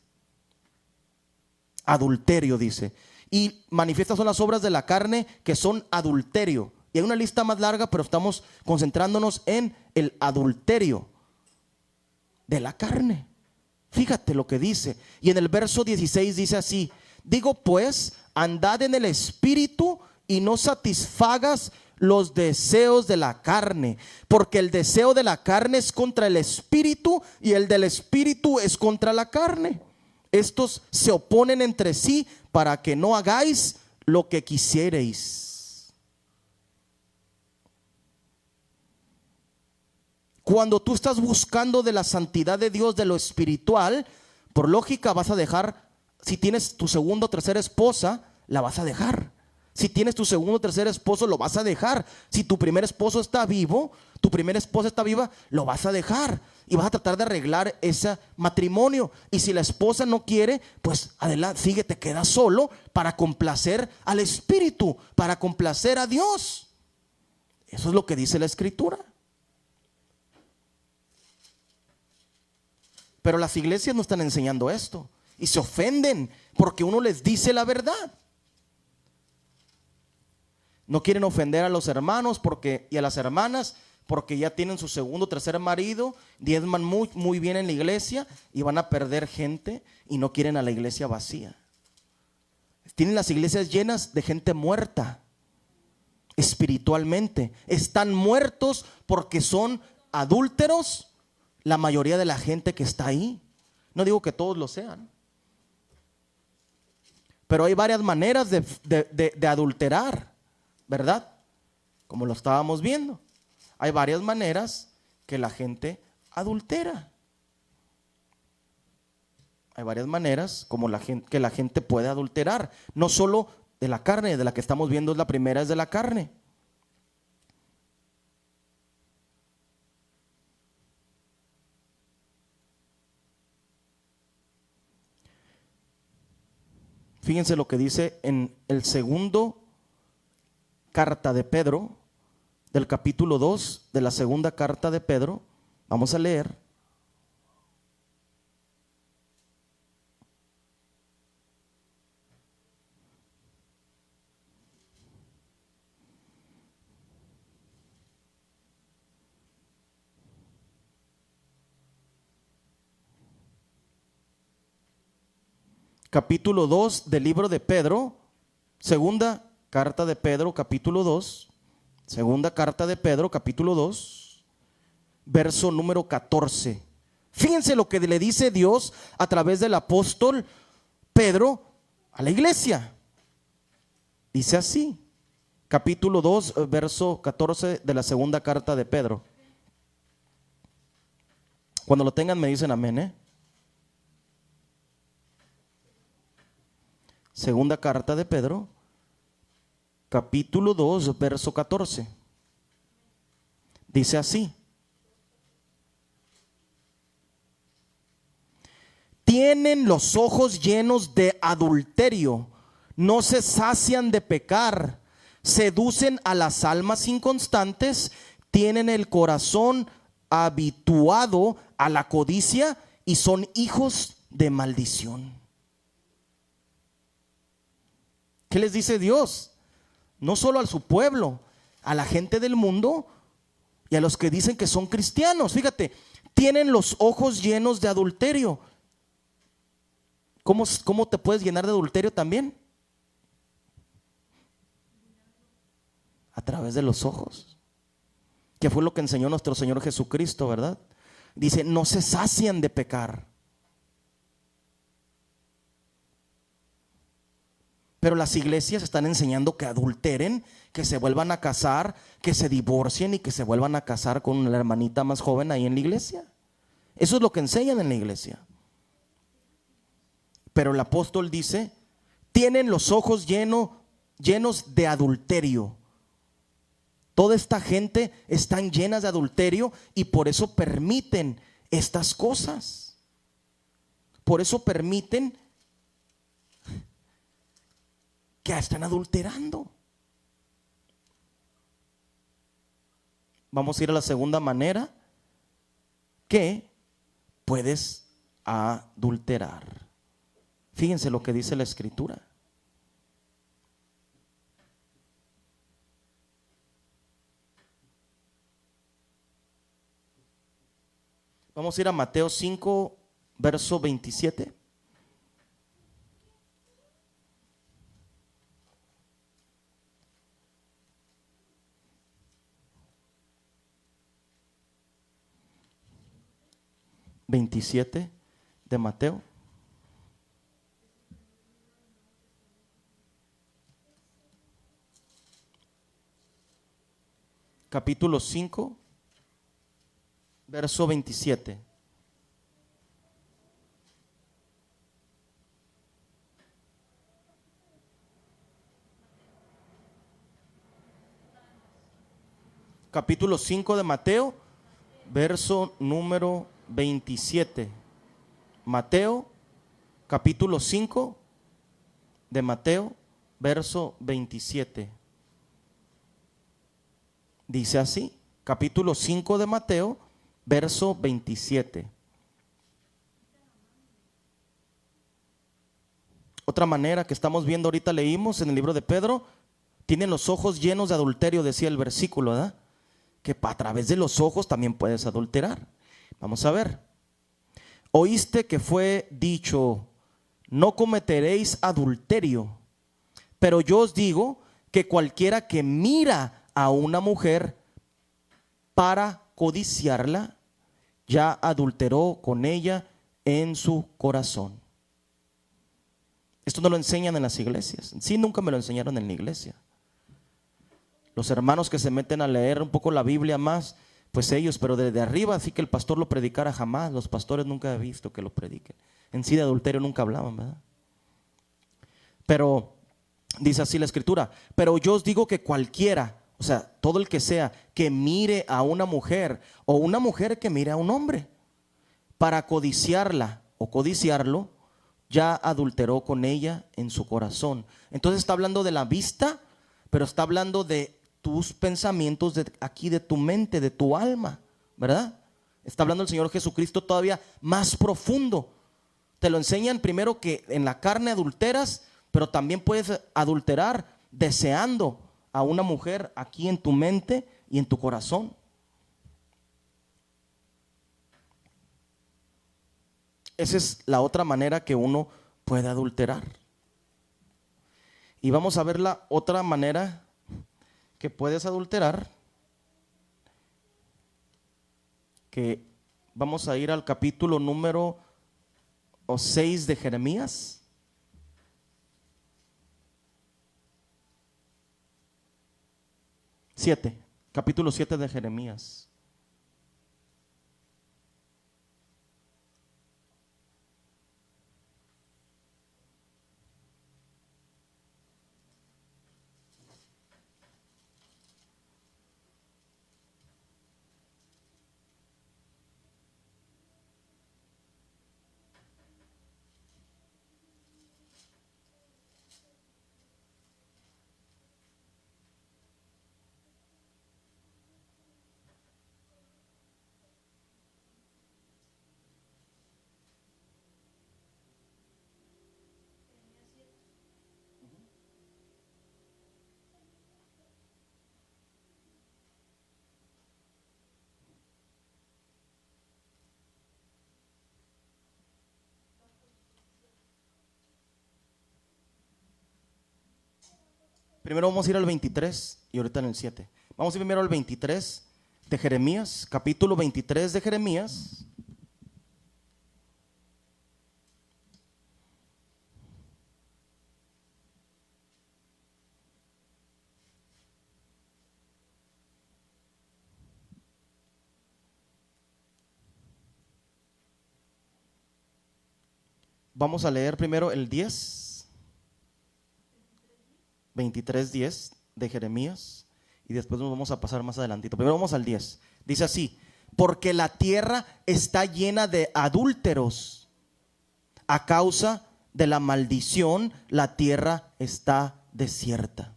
Adulterio dice. Y manifiestas son las obras de la carne que son adulterio. Y hay una lista más larga, pero estamos concentrándonos en el adulterio de la carne. Fíjate lo que dice. Y en el verso 16 dice así: digo pues, andad en el espíritu y no satisfagas los deseos de la carne, porque el deseo de la carne es contra el espíritu y el del espíritu es contra la carne. Estos se oponen entre sí para que no hagáis lo que quisierais. Cuando tú estás buscando de la santidad de Dios, de lo espiritual, por lógica vas a dejar. Si tienes tu segunda o tercera esposa, la vas a dejar. Si tienes tu segundo o tercer esposo, lo vas a dejar. Si tu primer esposo está vivo, tu primera esposa está viva, lo vas a dejar. Y vas a tratar de arreglar ese matrimonio. Y si la esposa no quiere, pues adelante, sigue, te quedas solo para complacer al Espíritu, para complacer a Dios. Eso es lo que dice la Escritura. Pero las iglesias no están enseñando esto. Y se ofenden porque uno les dice la verdad. No quieren ofender a los hermanos y a las hermanas porque ya tienen su segundo o tercer marido, diezman muy, muy bien en la iglesia y van a perder gente y no quieren a la iglesia vacía. Tienen las iglesias llenas de gente muerta espiritualmente. Están muertos porque son adúlteros la mayoría de la gente que está ahí. No digo que todos lo sean, pero hay varias maneras de adulterar, ¿verdad? Como lo estábamos viendo. Hay varias maneras que la gente adultera. Hay varias maneras como que la gente puede adulterar. No solo de la carne, de la que estamos viendo, la primera es de la carne. Fíjense lo que dice en el segundo carta de Pedro, del capítulo 2 de la segunda carta de Pedro. Vamos a leer. Capítulo 2 del libro de Pedro, segunda carta de Pedro, capítulo 2, segunda carta de Pedro, capítulo 2, verso número 14. Fíjense lo que le dice Dios a través del apóstol Pedro a la iglesia. Dice así, capítulo 2, verso 14 de la segunda carta de Pedro. Cuando lo tengan me dicen amén, Segunda carta de Pedro, capítulo 2, verso 14. Dice así: tienen los ojos llenos de adulterio, no se sacian de pecar, seducen a las almas inconstantes, tienen el corazón habituado a la codicia y son hijos de maldición. ¿Qué les dice Dios? No solo a su pueblo, a la gente del mundo y a los que dicen que son cristianos. Fíjate, tienen los ojos llenos de adulterio. ¿Cómo te puedes llenar de adulterio también? A través de los ojos. Que fue lo que enseñó nuestro Señor Jesucristo, ¿verdad? Dice, no se sacian de pecar. Pero las iglesias están enseñando que adulteren, que se vuelvan a casar, que se divorcien y que se vuelvan a casar con la hermanita más joven ahí en la iglesia. Eso es lo que enseñan en la iglesia. Pero el apóstol dice, tienen los ojos llenos de adulterio. Toda esta gente están llenas de adulterio y por eso permiten estas cosas. Por eso permiten que están adulterando. Vamos a ir a la segunda manera que puedes adulterar. Fíjense lo que dice la Escritura. Vamos a ir a Mateo 5, verso 27. De Mateo. Capítulo 5, verso 27. Capítulo 5 de Mateo, verso número 27. Mateo, capítulo 5 de Mateo, verso 27. Dice así, capítulo 5 de Mateo, verso 27. Otra manera que estamos viendo ahorita, leímos en el libro de Pedro, Tienen los ojos llenos de adulterio, decía el versículo, ¿verdad? Que a través de los ojos también puedes adulterar. Vamos a ver. Oíste que fue dicho, no cometeréis adulterio. Pero yo os digo que cualquiera que mira a una mujer para codiciarla, ya adulteró con ella en su corazón. Esto no lo enseñan en las iglesias. Sí, nunca me lo enseñaron en la iglesia. Los hermanos que se meten a leer un poco la Biblia más, pues ellos, pero desde arriba, así que el pastor lo predicara jamás. Los pastores nunca he visto que lo prediquen. En sí de adulterio nunca hablaban, ¿verdad? Pero dice así la escritura, pero yo os digo que cualquiera, o sea, todo el que sea, que mire a una mujer o una mujer que mire a un hombre para codiciarla o codiciarlo, ya adulteró con ella en su corazón. Entonces está hablando de la vista, pero está hablando de tus pensamientos, de aquí, de tu mente, de tu alma, ¿verdad? Está hablando el Señor Jesucristo todavía más profundo. Te lo enseñan primero que en la carne adulteras, pero también puedes adulterar deseando a una mujer aquí en tu mente y en tu corazón. Esa es la otra manera que uno puede adulterar. Y vamos a ver la otra manera que puedes adulterar, que vamos a ir al capítulo número 6 de Jeremías. Capítulo 7 de Jeremías. Primero vamos a ir al 23 y ahorita en el 7. Vamos a ir primero al 23 de Jeremías, capítulo 23 de Jeremías. Vamos a leer primero el 10. 23:10 de Jeremías y después nos vamos a pasar más adelantito. Primero vamos al 10. Dice así: porque la tierra está llena de adúlteros. A causa de la maldición, la tierra está desierta.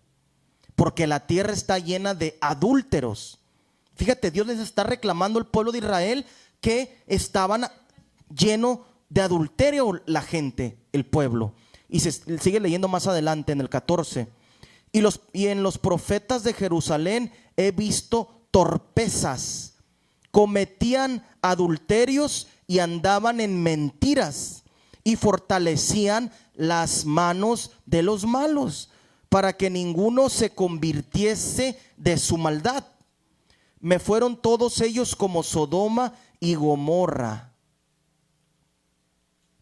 Porque la tierra está llena de adúlteros. Fíjate, Dios les está reclamando al pueblo de Israel que estaban lleno de adulterio la gente, el pueblo. Y se sigue leyendo más adelante en el 14. Y en los profetas de Jerusalén he visto torpezas. Cometían adulterios y andaban en mentiras. Y fortalecían las manos de los malos, para que ninguno se convirtiese de su maldad. Me fueron todos ellos como Sodoma y Gomorra.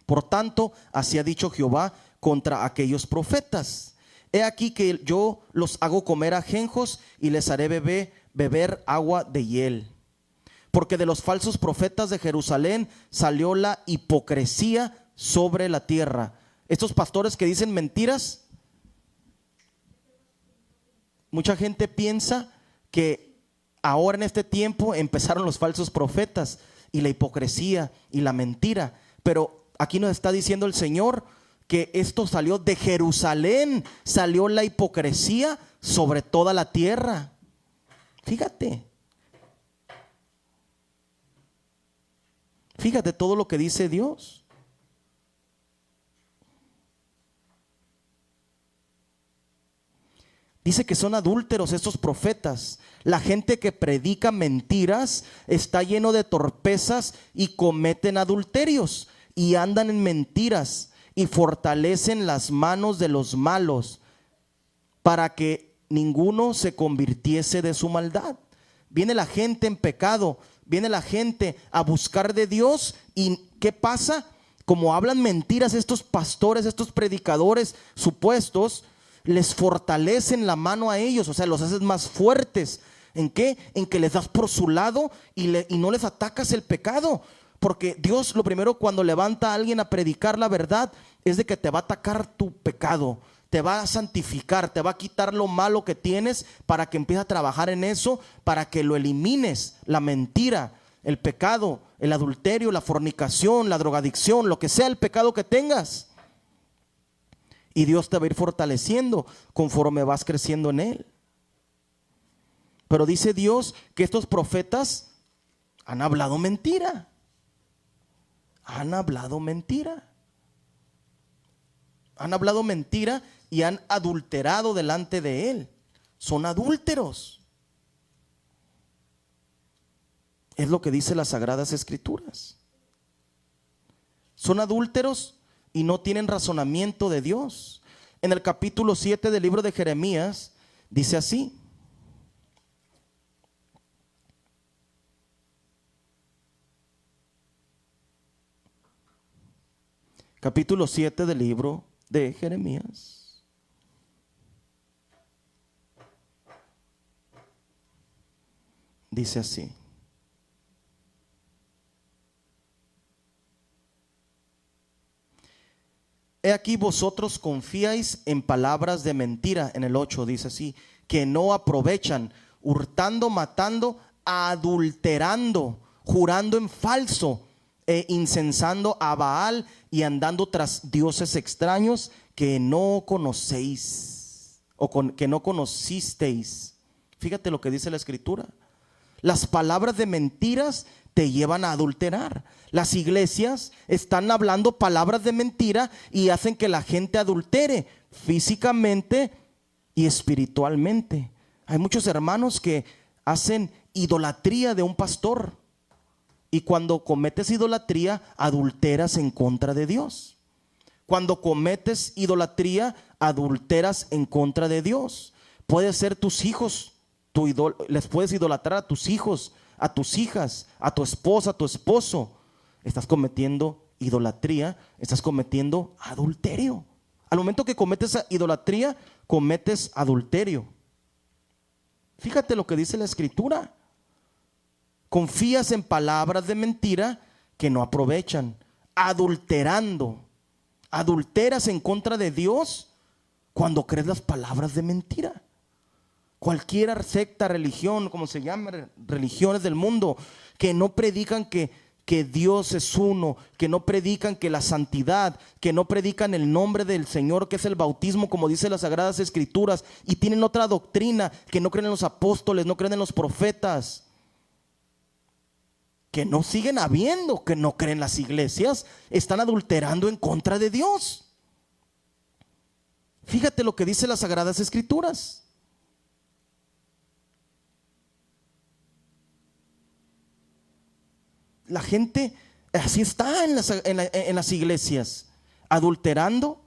Por tanto, así ha dicho Jehová contra aquellos profetas: he aquí que yo los hago comer ajenjos y les haré beber agua de hiel. Porque de los falsos profetas de Jerusalén salió la hipocresía sobre la tierra. Estos pastores que dicen mentiras, mucha gente piensa que ahora en este tiempo empezaron los falsos profetas y la hipocresía y la mentira. Pero aquí nos está diciendo el Señor que esto salió de Jerusalén, salió la hipocresía sobre toda la tierra. Fíjate todo lo que dice Dios. Dice que son adúlteros estos profetas. La gente que predica mentiras está lleno de torpezas y cometen adulterios y andan en mentiras y fortalecen las manos de los malos para que ninguno se convirtiese de su maldad. Viene la gente en pecado, viene la gente a buscar de Dios, y ¿qué pasa? Como hablan mentiras estos pastores, estos predicadores supuestos, les fortalecen la mano a ellos, o sea, los haces más fuertes. ¿En qué? En que les das por su lado y no les atacas el pecado. Porque Dios, lo primero cuando levanta a alguien a predicar la verdad, es de que te va a atacar tu pecado, te va a santificar, te va a quitar lo malo que tienes para que empieces a trabajar en eso, para que lo elimines, la mentira, el pecado, el adulterio, la fornicación, la drogadicción, lo que sea el pecado que tengas. Y Dios te va a ir fortaleciendo conforme vas creciendo en Él. Pero dice Dios que estos profetas han hablado mentira. Han hablado mentira. Han hablado mentira y han adulterado delante de Él. Son adúlteros. Es lo que dice las Sagradas Escrituras. Son adúlteros y no tienen razonamiento de Dios. En el capítulo 7 del libro de Jeremías dice así: capítulo 7 del libro de Jeremías. Dice así: he aquí vosotros confiáis en palabras de mentira. En el 8 dice así: que no aprovechan, hurtando, matando, adulterando, jurando en falso, incensando a Baal y andando tras dioses extraños que no conocéis que no conocisteis. Fíjate lo que dice la Escritura. Las palabras de mentiras te llevan a adulterar. Las iglesias están hablando palabras de mentira y hacen que la gente adultere físicamente y espiritualmente. Hay muchos hermanos que hacen idolatría de un pastor, y cuando cometes idolatría, adulteras en contra de Dios. Cuando cometes idolatría, adulteras en contra de Dios. Puede ser tus hijos, les puedes idolatrar a tus hijos, a tus hijas, a tu esposa, a tu esposo. Estás cometiendo idolatría, estás cometiendo adulterio. Al momento que cometes idolatría, cometes adulterio. Fíjate lo que dice la Escritura. Confías en palabras de mentira que no aprovechan, adulterando. Adulteras en contra de Dios cuando crees las palabras de mentira. Cualquier secta, religión, como se llama, religiones del mundo, que no predican que Dios es uno, que no predican que la santidad, que no predican el nombre del Señor, que es el bautismo, como dice las Sagradas Escrituras, y tienen otra doctrina, que no creen en los apóstoles, no creen en los profetas, que no siguen habiendo, que no creen las iglesias, están adulterando en contra de Dios. Fíjate lo que dice las Sagradas Escrituras. La gente así está en las iglesias, adulterando,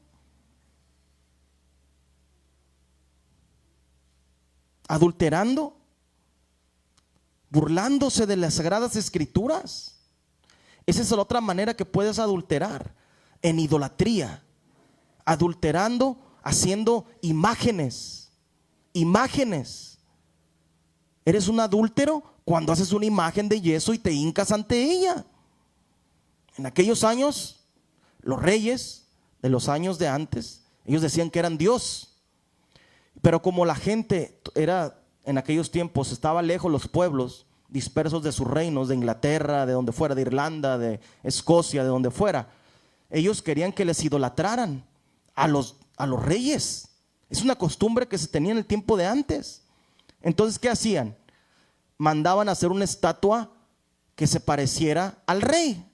burlándose de las Sagradas Escrituras. Esa es la otra manera que puedes adulterar, en idolatría, adulterando, haciendo imágenes. Eres un adúltero cuando haces una imagen de yeso y te hincas ante ella. En aquellos años, los reyes de los años de antes, ellos decían que eran Dios. Pero como la gente era, en aquellos tiempos, estaba lejos, los pueblos dispersos de sus reinos, de Inglaterra, de donde fuera, de Irlanda, de Escocia, de donde fuera, ellos querían que les idolatraran a los reyes. Es una costumbre que se tenía en el tiempo de antes. Entonces, ¿qué hacían? Mandaban a hacer una estatua que se pareciera al rey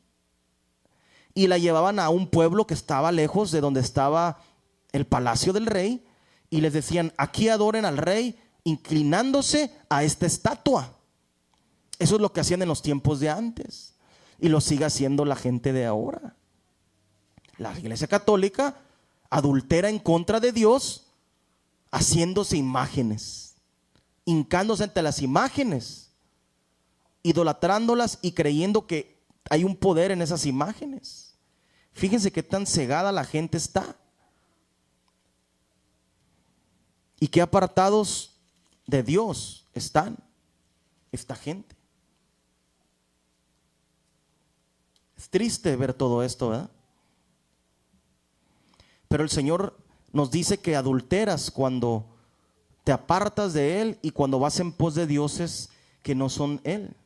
y la llevaban a un pueblo que estaba lejos de donde estaba el palacio del rey, y les decían: aquí adoren al rey inclinándose a esta estatua. Eso es lo que hacían en los tiempos de antes, y lo sigue haciendo la gente de ahora. La Iglesia Católica adultera en contra de Dios, haciéndose imágenes, hincándose ante las imágenes, idolatrándolas y creyendo que hay un poder en esas imágenes. Fíjense qué tan cegada la gente está, y qué apartados de Dios están esta gente. Es triste ver todo esto, ¿verdad? Pero el Señor nos dice que adulteras cuando te apartas de Él y cuando vas en pos de dioses que no son Él.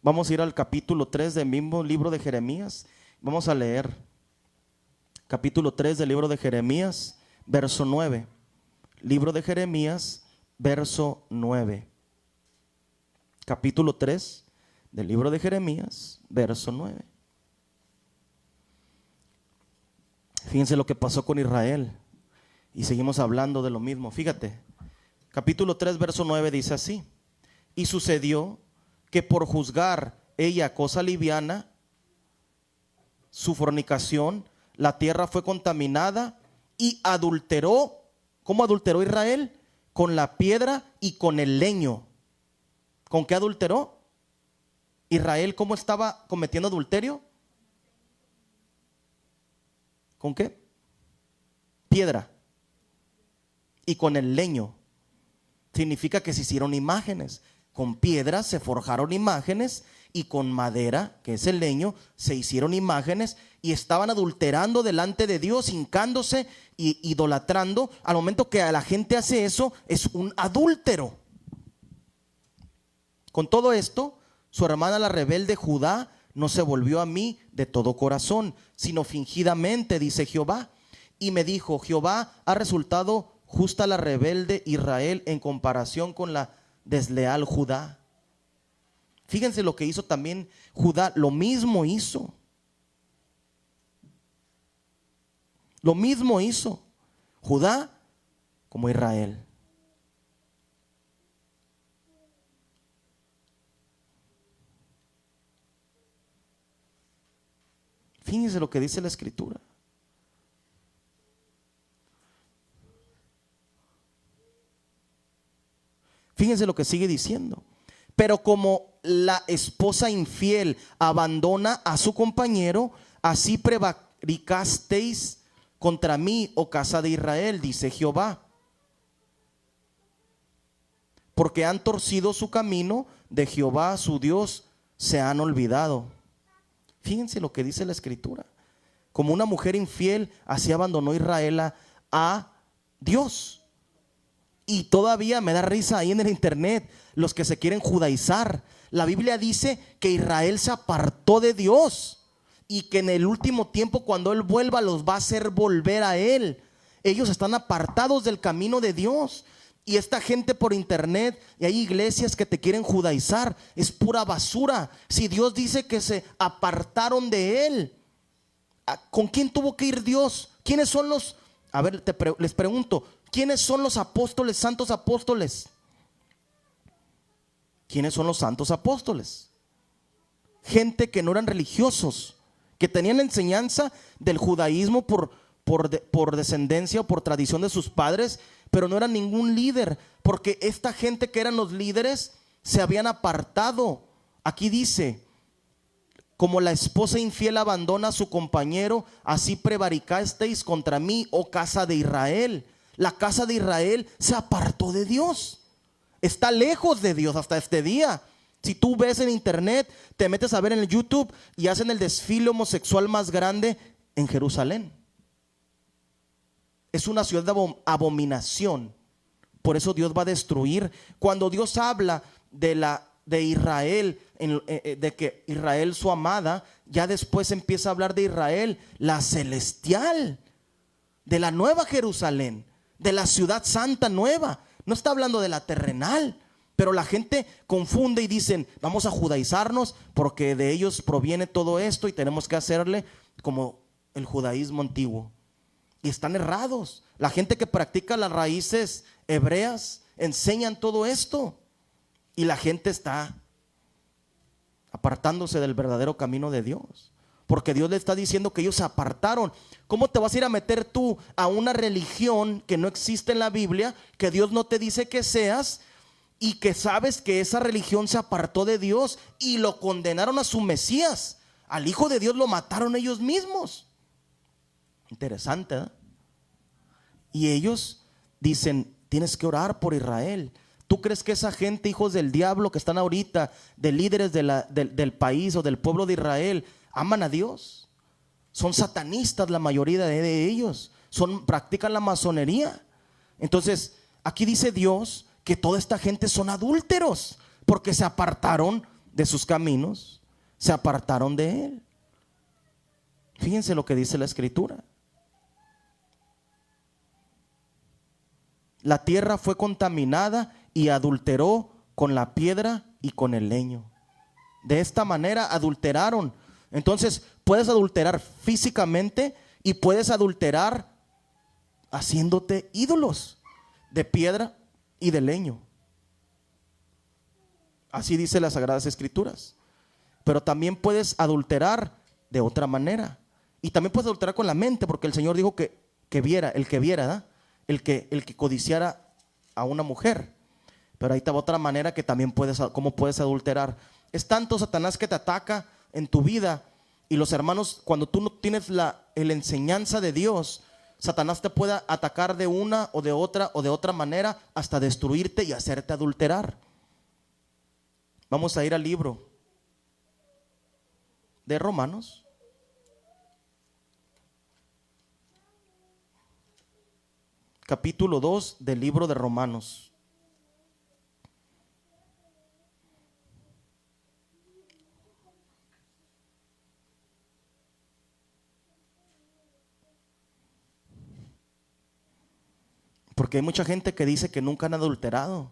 Vamos a ir al capítulo 3 del mismo libro de Jeremías. Vamos a leer capítulo 3 del libro de Jeremías, verso 9. Libro de Jeremías, verso 9. Capítulo 3 del libro de Jeremías, verso 9. Fíjense lo que pasó con Israel, y seguimos hablando de lo mismo. Fíjate, capítulo 3, verso 9 dice así: y sucedió que por juzgar ella cosa liviana, su fornicación, la tierra fue contaminada y adulteró. ¿Cómo adulteró Israel? Con la piedra y con el leño. ¿Con qué adulteró? Israel, ¿cómo estaba cometiendo adulterio? ¿Con qué? Piedra y con el leño. Significa que se hicieron imágenes. Con piedras se forjaron imágenes, y con madera, que es el leño, se hicieron imágenes, y estaban adulterando delante de Dios, hincándose y idolatrando. Al momento que la gente hace eso, es un adúltero. Con todo esto, su hermana la rebelde Judá no se volvió a mí de todo corazón, sino fingidamente, dice Jehová. Y me dijo: Jehová ha resultado justa la rebelde Israel en comparación con la desleal Judá. Fíjense lo que hizo también Judá, lo mismo hizo. Lo mismo hizo Judá como Israel. Fíjense lo que dice la Escritura. Fíjense lo que sigue diciendo: pero como la esposa infiel abandona a su compañero, así prevaricasteis contra mí, oh casa de Israel, dice Jehová, porque han torcido su camino, de Jehová su Dios se han olvidado. Fíjense lo que dice la Escritura: como una mujer infiel, así abandonó Israel a Dios. Y todavía me da risa ahí en el internet los que se quieren judaizar. La Biblia dice que Israel se apartó de Dios, y que en el último tiempo, cuando Él vuelva, los va a hacer volver a Él. Ellos están apartados del camino de Dios. Y esta gente por internet, y hay iglesias que te quieren judaizar, es pura basura. Si Dios dice que se apartaron de Él, ¿con quién tuvo que ir Dios? ¿Quiénes son los? A ver, les pregunto, ¿quiénes son los apóstoles, santos apóstoles? ¿Quiénes son los santos apóstoles? Gente que no eran religiosos, que tenían la enseñanza del judaísmo por descendencia o por tradición de sus padres, pero no eran ningún líder, porque esta gente que eran los líderes se habían apartado. Aquí dice: como la esposa infiel abandona a su compañero, así prevaricasteis contra mí, oh casa de Israel. La casa de Israel se apartó de Dios, está lejos de Dios hasta este día. Si tú ves en internet, te metes a ver en el YouTube, y hacen el desfile homosexual más grande en Jerusalén. Es una ciudad de abominación. Por eso Dios va a destruir. Cuando Dios habla de Israel, de que Israel su amada, ya después empieza a hablar de Israel la celestial, de la nueva Jerusalén, de la ciudad santa nueva. No está hablando de la terrenal. Pero la gente confunde y dicen, vamos a judaizarnos porque de ellos proviene todo esto y tenemos que hacerle como el judaísmo antiguo. Y están errados. La gente que practica las raíces hebreas enseñan todo esto. Y la gente está apartándose del verdadero camino de Dios. Porque Dios le está diciendo que ellos se apartaron. ¿Cómo te vas a ir a meter tú a una religión que no existe en la Biblia, que Dios no te dice que seas, y que sabes que esa religión se apartó de Dios y lo condenaron a su Mesías? Al Hijo de Dios lo mataron ellos mismos. Interesante, ¿eh? Y ellos dicen, tienes que orar por Israel. ¿Tú crees que esa gente, hijos del diablo, que están ahorita, de líderes del país o del pueblo de Israel, aman a Dios? Son satanistas la mayoría de ellos. Practican la masonería. Entonces, aquí dice Dios que toda esta gente son adúlteros, porque se apartaron de sus caminos, se apartaron de Él. Fíjense lo que dice la Escritura. La tierra fue contaminada y adulteró con la piedra y con el leño. De esta manera adulteraron. Entonces puedes adulterar físicamente y puedes adulterar haciéndote ídolos de piedra y de leño. Así dice las Sagradas Escrituras. Pero también puedes adulterar de otra manera. Y también puedes adulterar con la mente, porque el Señor dijo que viera, ¿verdad? El que codiciara a una mujer. Pero ahí está otra manera que también cómo puedes adulterar. Es tanto Satanás que te ataca en tu vida. Y los hermanos, cuando tú no tienes la enseñanza de Dios, Satanás te puede atacar de una o de otra manera, hasta destruirte y hacerte adulterar. Vamos a ir al libro de Romanos. Capítulo 2 del libro de Romanos. Porque hay mucha gente que dice que nunca han adulterado.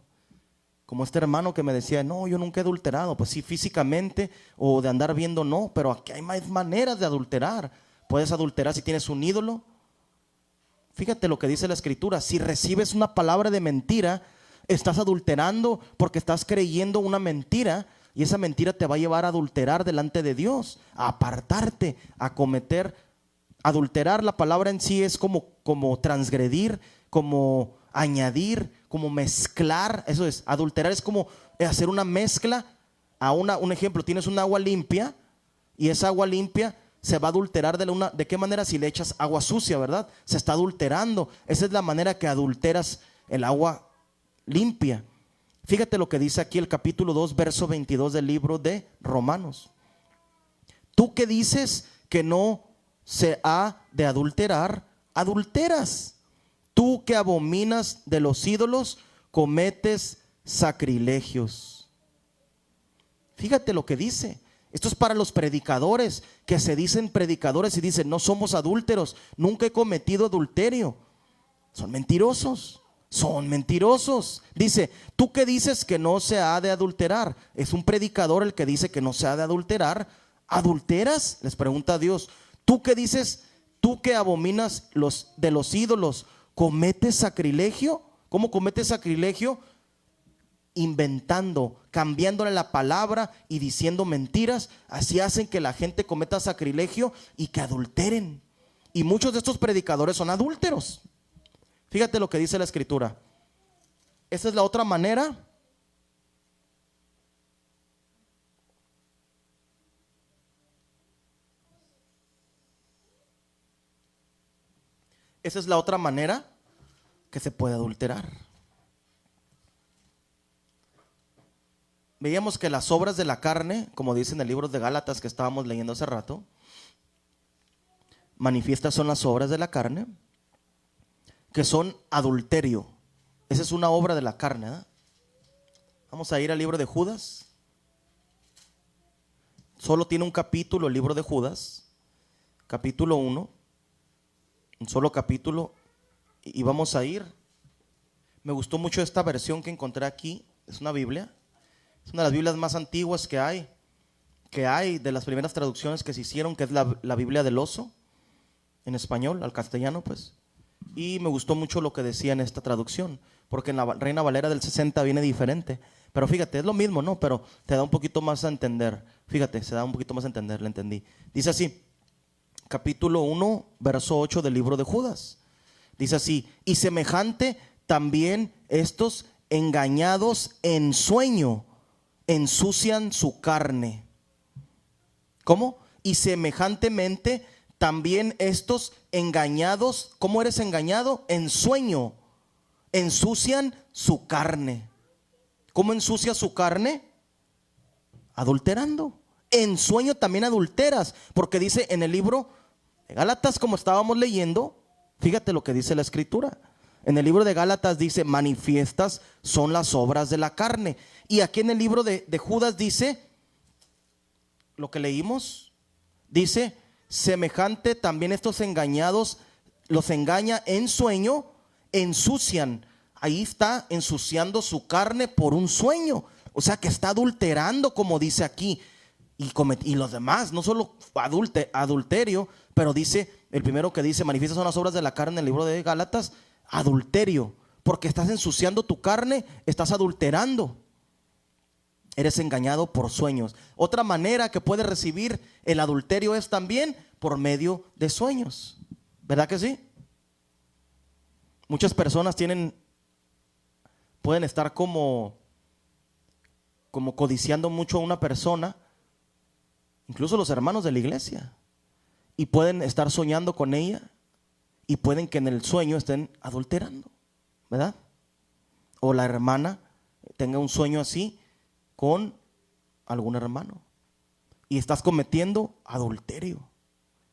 Como este hermano que me decía, no, yo nunca he adulterado. Pues sí, físicamente o de andar viendo, no. Pero aquí hay más maneras de adulterar. Puedes adulterar si tienes un ídolo. Fíjate lo que dice la Escritura. Si recibes una palabra de mentira, estás adulterando, porque estás creyendo una mentira. Y esa mentira te va a llevar a adulterar delante de Dios, a apartarte, a cometer. Adulterar, la palabra en sí es como transgredir, como añadir, como mezclar. Eso es, adulterar es como hacer una mezcla a un ejemplo, tienes un agua limpia y esa agua limpia se va a adulterar ¿de qué manera? Si le echas agua sucia, ¿verdad? Se está adulterando. Esa es la manera que adulteras el agua limpia. Fíjate lo que dice aquí el capítulo 2, verso 22 del libro de Romanos. Tú que dices que no se ha de adulterar, adulteras. Tú que abominas de los ídolos, cometes sacrilegios. Fíjate lo que dice. Esto es para los predicadores que se dicen predicadores y dicen, no somos adúlteros, nunca he cometido adulterio. Son mentirosos, son mentirosos. Dice, tú que dices que no se ha de adulterar. Es un predicador el que dice que no se ha de adulterar. ¿Adulteras? Les pregunta a Dios. Tú que dices, tú que abominas de los ídolos, ¿cometes sacrilegio? ¿Cómo cometes sacrilegio? Inventando, cambiándole la palabra y diciendo mentiras. Así hacen que la gente cometa sacrilegio y que adulteren. Y muchos de estos predicadores son adúlteros. Fíjate lo que dice la Escritura. Esa es la otra manera. Esa es la otra manera que se puede adulterar. Veíamos que las obras de la carne, como dice en el libro de Gálatas que estábamos leyendo hace rato, manifiestas son las obras de la carne, que son adulterio. Esa es una obra de la carne, ¿eh? Vamos a ir al libro de Judas. Solo tiene un capítulo el libro de Judas, capítulo 1, un solo capítulo, y vamos a ir Me gustó mucho esta versión que encontré aquí. Es una Biblia. Es una de las Biblias más antiguas que hay de las primeras traducciones que se hicieron, que es la Biblia del oso, en español, al castellano pues. Y me gustó mucho lo que decía en esta traducción, porque en la Reina Valera del 60 viene diferente. Pero fíjate, es lo mismo, ¿no? Pero te da un poquito más a entender. Fíjate, se da un poquito más a entender, le entendí. Dice así, capítulo 1, verso 8 del libro de Judas. Dice así: y semejante también estos, engañados en sueño, ensucian su carne. ¿Cómo? Y semejantemente también estos, engañados, ¿cómo eres engañado? En sueño, ensucian su carne. ¿Cómo ensucia su carne? Adulterando. En sueño también adulteras, porque dice en el libro de Gálatas, como estábamos leyendo, fíjate lo que dice la escritura. En el libro de Gálatas dice: manifiestas son las obras de la carne. Y aquí en el libro de Judas dice, lo que leímos, dice: semejante también estos engañados, los engaña en sueño, ensucian. Ahí está ensuciando su carne por un sueño. O sea que está adulterando, como dice aquí. Y los demás, no solo adulterio, pero dice, el primero que dice, manifiestas son las obras de la carne en el libro de Gálatas, adulterio. Porque estás ensuciando tu carne, estás adulterando. Eres engañado por sueños. Otra manera que puedes recibir el adulterio es también por medio de sueños. ¿Verdad que sí? Muchas personas pueden estar como codiciando mucho a una persona, incluso los hermanos de la iglesia, y pueden estar soñando con ella, y pueden que en el sueño estén adulterando, ¿verdad? O la hermana tenga un sueño así con algún hermano, y estás cometiendo adulterio.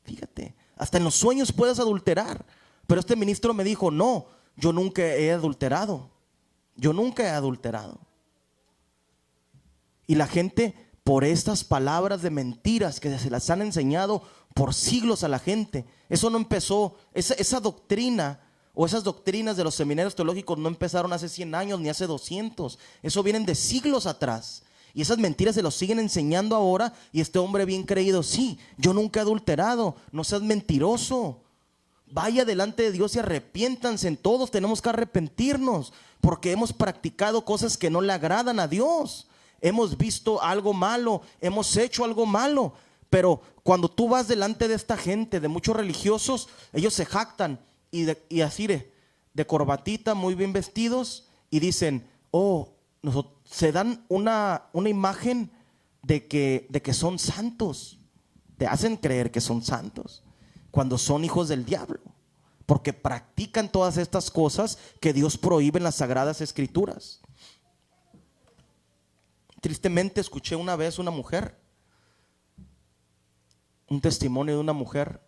Fíjate, hasta en los sueños puedes adulterar. Pero este ministro me dijo: no, yo nunca he adulterado. Yo nunca he adulterado. Y la gente, por estas palabras de mentiras que se las han enseñado por siglos a la gente, eso no empezó, esa doctrina o esas doctrinas de los seminarios teológicos no empezaron hace 100 años ni hace 200. Eso vienen de siglos atrás. Y esas mentiras se los siguen enseñando ahora. Y este hombre bien creído: sí, yo nunca he adulterado. No seas mentiroso. Vaya delante de Dios y arrepiéntanse. Todos tenemos que arrepentirnos, porque hemos practicado cosas que no le agradan a Dios. Hemos visto algo malo, hemos hecho algo malo. Pero cuando tú vas delante de esta gente, de muchos religiosos, ellos se jactan y así de corbatita, muy bien vestidos, y dicen: oh, se dan una imagen de que son santos. Te hacen creer que son santos cuando son hijos del diablo, porque practican todas estas cosas que Dios prohíbe en las Sagradas Escrituras. Tristemente escuché una vez un testimonio de una mujer,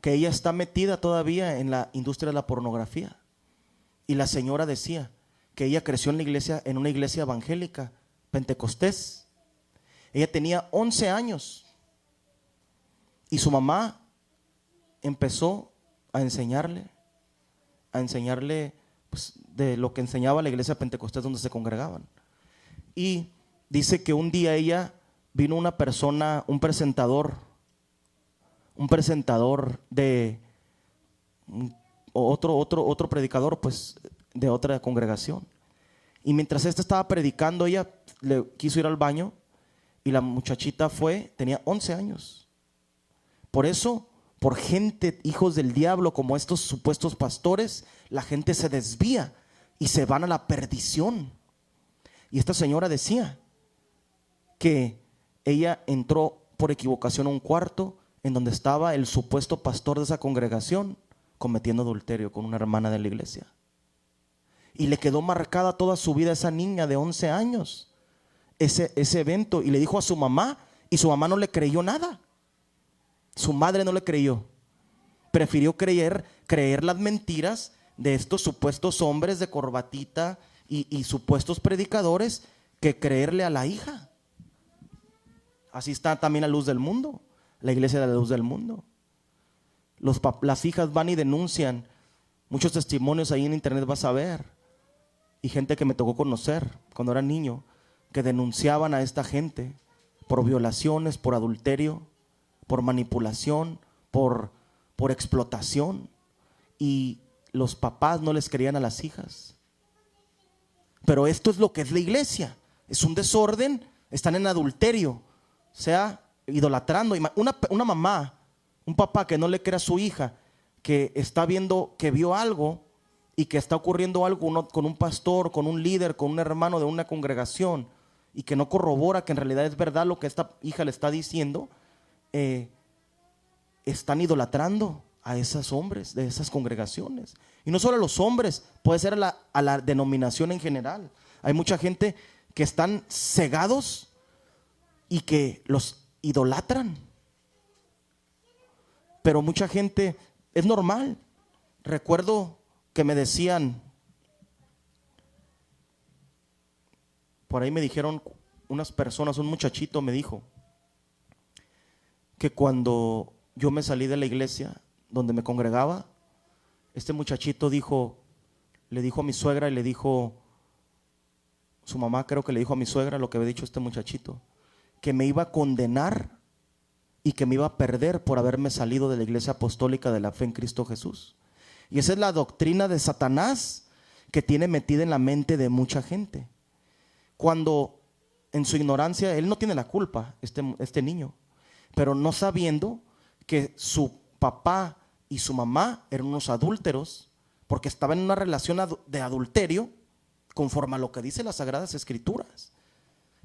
que ella está metida todavía en la industria de la pornografía. Y la señora decía que ella creció en una iglesia evangélica, pentecostés. Ella tenía 11 años y su mamá empezó a enseñarle pues, de lo que enseñaba la iglesia pentecostés donde se congregaban. Y dice que un día vino una persona, un presentador de otro predicador, pues, de otra congregación. Y mientras estaba predicando, ella le quiso ir al baño y la muchachita tenía 11 años. Por eso, por gente, hijos del diablo, como estos supuestos pastores, la gente se desvía y se van a la perdición. Y esta señora decía que ella entró por equivocación a un cuarto en donde estaba el supuesto pastor de esa congregación cometiendo adulterio con una hermana de la iglesia. Y le quedó marcada toda su vida a esa niña de 11 años ese evento, y le dijo a su mamá, y su mamá no le creyó nada. Su madre no le creyó. Prefirió creer las mentiras de estos supuestos hombres de corbatita y supuestos predicadores, que creerle a la hija. Así está también la luz del mundo, la iglesia de la luz del mundo. Las hijas van y denuncian Muchos testimonios ahí en internet vas a ver. Y gente que me tocó conocer cuando era niño, que denunciaban a esta gente por violaciones, por adulterio, por manipulación, por explotación. Y los papás no les creían a las hijas. Pero esto es lo que es la iglesia. Es un desorden, están en adulterio, o sea, idolatrando. Una mamá, un papá que no le cree a su hija, que está viendo, que vio algo y que está ocurriendo algo con un pastor, con un líder, con un hermano de una congregación, y que no corrobora que en realidad es verdad lo que esta hija le está diciendo, están idolatrando a esos hombres de esas congregaciones. Y no solo a los hombres, puede ser a la denominación en general. Hay mucha gente que están cegados y que los idolatran. Pero mucha gente, es normal. Recuerdo que me decían, por ahí me dijeron unas personas, un muchachito me dijo que cuando yo me salí de la iglesia donde me congregaba, este muchachito le dijo a mi suegra y le dijo, su mamá creo que le dijo a mi suegra lo que había dicho este muchachito, que me iba a condenar y que me iba a perder por haberme salido de la iglesia apostólica de la fe en Cristo Jesús. Y esa es la doctrina de Satanás que tiene metida en la mente de mucha gente. Cuando en su ignorancia, él no tiene la culpa, este niño, pero no sabiendo que su papá y su mamá eran unos adúlteros, porque estaban en una relación de adulterio, conforme a lo que dice las Sagradas Escrituras.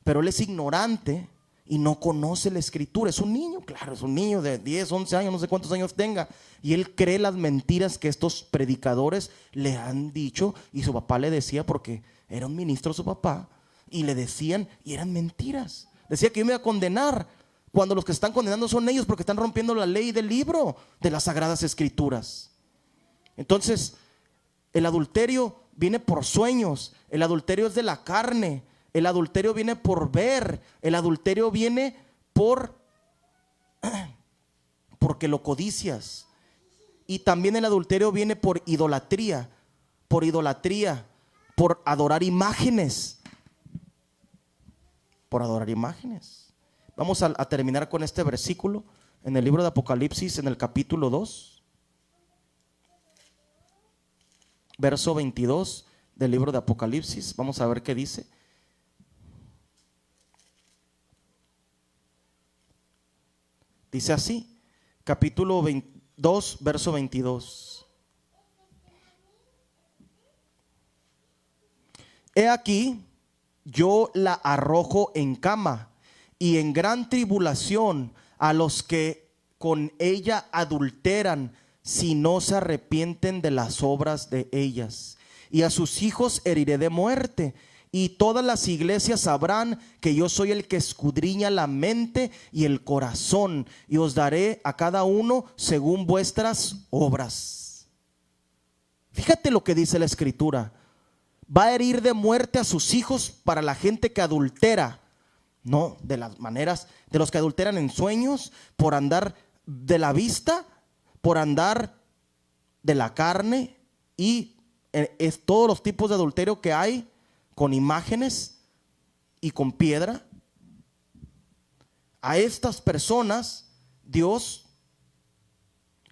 Pero él es ignorante y no conoce la Escritura. Es un niño, claro, es un niño de 10, 11 años, no sé cuántos años tenga, y él cree las mentiras que estos predicadores le han dicho, y su papá le decía, porque era un ministro su papá, y le decían, y eran mentiras. Decía que yo me iba a condenar, cuando los que están condenando son ellos, porque están rompiendo la ley del libro de las Sagradas Escrituras. Entonces, el adulterio viene por sueños, el adulterio es de la carne, el adulterio viene por ver, el adulterio viene porque lo codicias. Y también el adulterio viene por idolatría, por adorar imágenes, Vamos a terminar con este versículo en el libro de Apocalipsis, en el capítulo 2, verso 22 del libro de Apocalipsis. Vamos a ver qué dice. Dice así, capítulo 2, verso 22. He aquí, yo la arrojo en cama y en gran tribulación a los que con ella adulteran, si no se arrepienten de las obras de ellas. Y a sus hijos heriré de muerte. Y todas las iglesias sabrán que yo soy el que escudriña la mente y el corazón, y os daré a cada uno según vuestras obras. Fíjate lo que dice la Escritura. Va a herir de muerte a sus hijos para la gente que adultera. No, de las maneras de los que adulteran en sueños, por andar de la vista, por andar de la carne, y es todos los tipos de adulterio que hay, con imágenes y con piedra. A estas personas Dios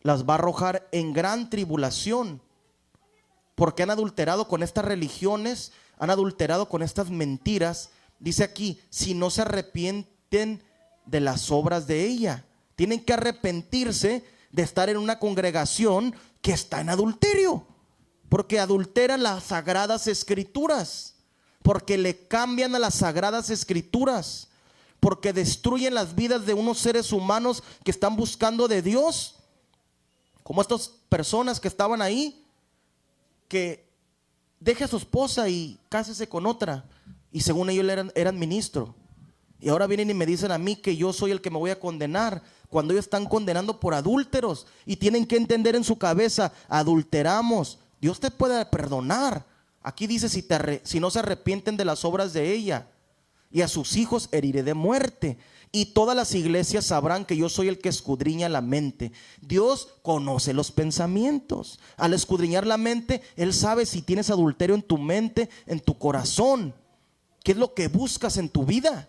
las va a arrojar en gran tribulación, porque han adulterado con estas religiones, han adulterado con estas mentiras. Dice aquí, si no se arrepienten de las obras de ella. Tienen que arrepentirse de estar en una congregación que está en adulterio, porque adulteran las Sagradas Escrituras, porque le cambian a las Sagradas Escrituras, porque destruyen las vidas de unos seres humanos que están buscando de Dios, como estas personas que estaban ahí, que deje a su esposa y cásese con otra, y según ellos eran ministro, y ahora vienen y me dicen a mí que yo soy el que me voy a condenar, cuando ellos están condenando por adúlteros. Y tienen que entender en su cabeza, adulteramos, Dios te puede perdonar. Aquí dice si no se arrepienten de las obras de ella. y a sus hijos heriré de muerte. Y todas las iglesias sabrán que yo soy el que escudriña la mente. Dios conoce los pensamientos. Al escudriñar la mente, Él sabe si tienes adulterio en tu mente, en tu corazón. ¿Qué es lo que buscas en tu vida?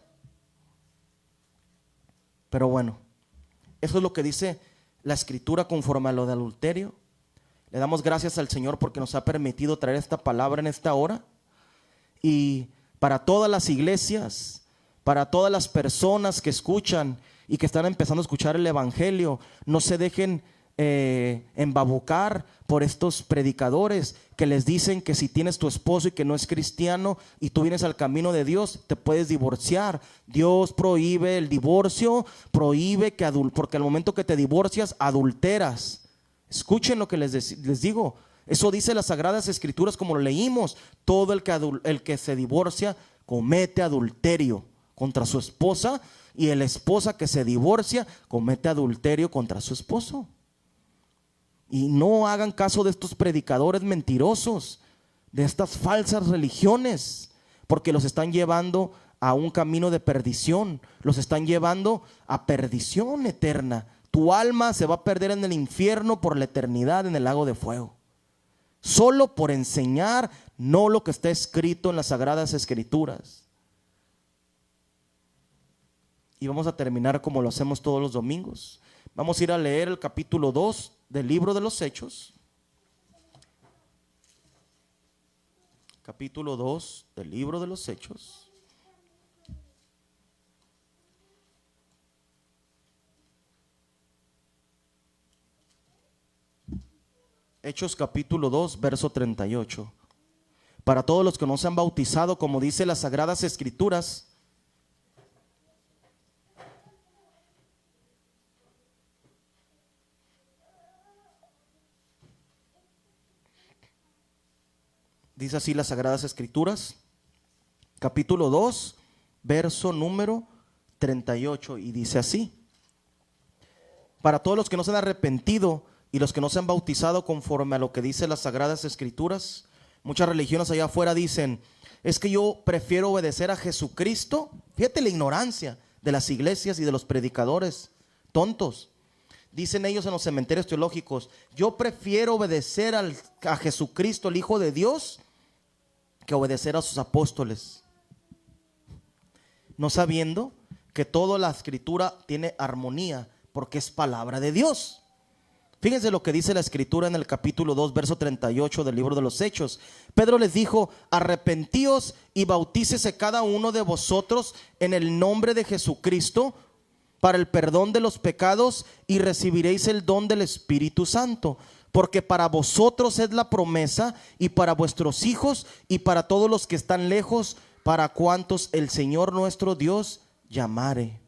Pero bueno, eso es lo que dice la Escritura conforme a lo de adulterio. Le damos gracias al Señor porque nos ha permitido traer esta palabra en esta hora. Y para todas las iglesias, para todas las personas que escuchan y que están empezando a escuchar el evangelio, no se dejen embabucar por estos predicadores que les dicen que si tienes tu esposo y que no es cristiano y tú vienes al camino de Dios, te puedes divorciar. Dios prohíbe el divorcio, prohíbe que porque al momento que te divorcias adulteras. Escuchen lo que les digo. Eso dice las Sagradas Escrituras, como lo leímos. Todo el que se divorcia comete adulterio contra su esposa, y la esposa que se divorcia comete adulterio contra su esposo. Y no hagan caso de estos predicadores mentirosos, de estas falsas religiones, porque los están llevando a un camino de perdición, los están llevando a perdición eterna. Tu alma se va a perder en el infierno por la eternidad en el lago de fuego. Solo por enseñar no lo que está escrito en las Sagradas Escrituras. Y vamos a terminar como lo hacemos todos los domingos. Vamos a ir a leer el capítulo 2 del libro de los Hechos. Capítulo 2 del libro de los Hechos. Hechos capítulo 2, verso 38. Para todos los que no se han bautizado, como dice las Sagradas Escrituras, dice así las Sagradas Escrituras, capítulo 2, verso número 38, y dice así: para todos los que no se han arrepentido y los que no se han bautizado conforme a lo que dice las Sagradas Escrituras. Muchas religiones allá afuera dicen: es que yo prefiero obedecer a Jesucristo. Fíjate la ignorancia de las iglesias y de los predicadores tontos. Dicen ellos en los cementerios teológicos: yo prefiero obedecer a Jesucristo, el Hijo de Dios, que obedecer a sus apóstoles. No sabiendo que toda la Escritura tiene armonía, porque es palabra de Dios. Fíjense lo que dice la Escritura en el capítulo 2, verso 38 del libro de los Hechos. Pedro les dijo: arrepentíos y bautícese cada uno de vosotros en el nombre de Jesucristo para el perdón de los pecados, y recibiréis el don del Espíritu Santo. Porque para vosotros es la promesa, y para vuestros hijos, y para todos los que están lejos, para cuantos el Señor nuestro Dios llamare.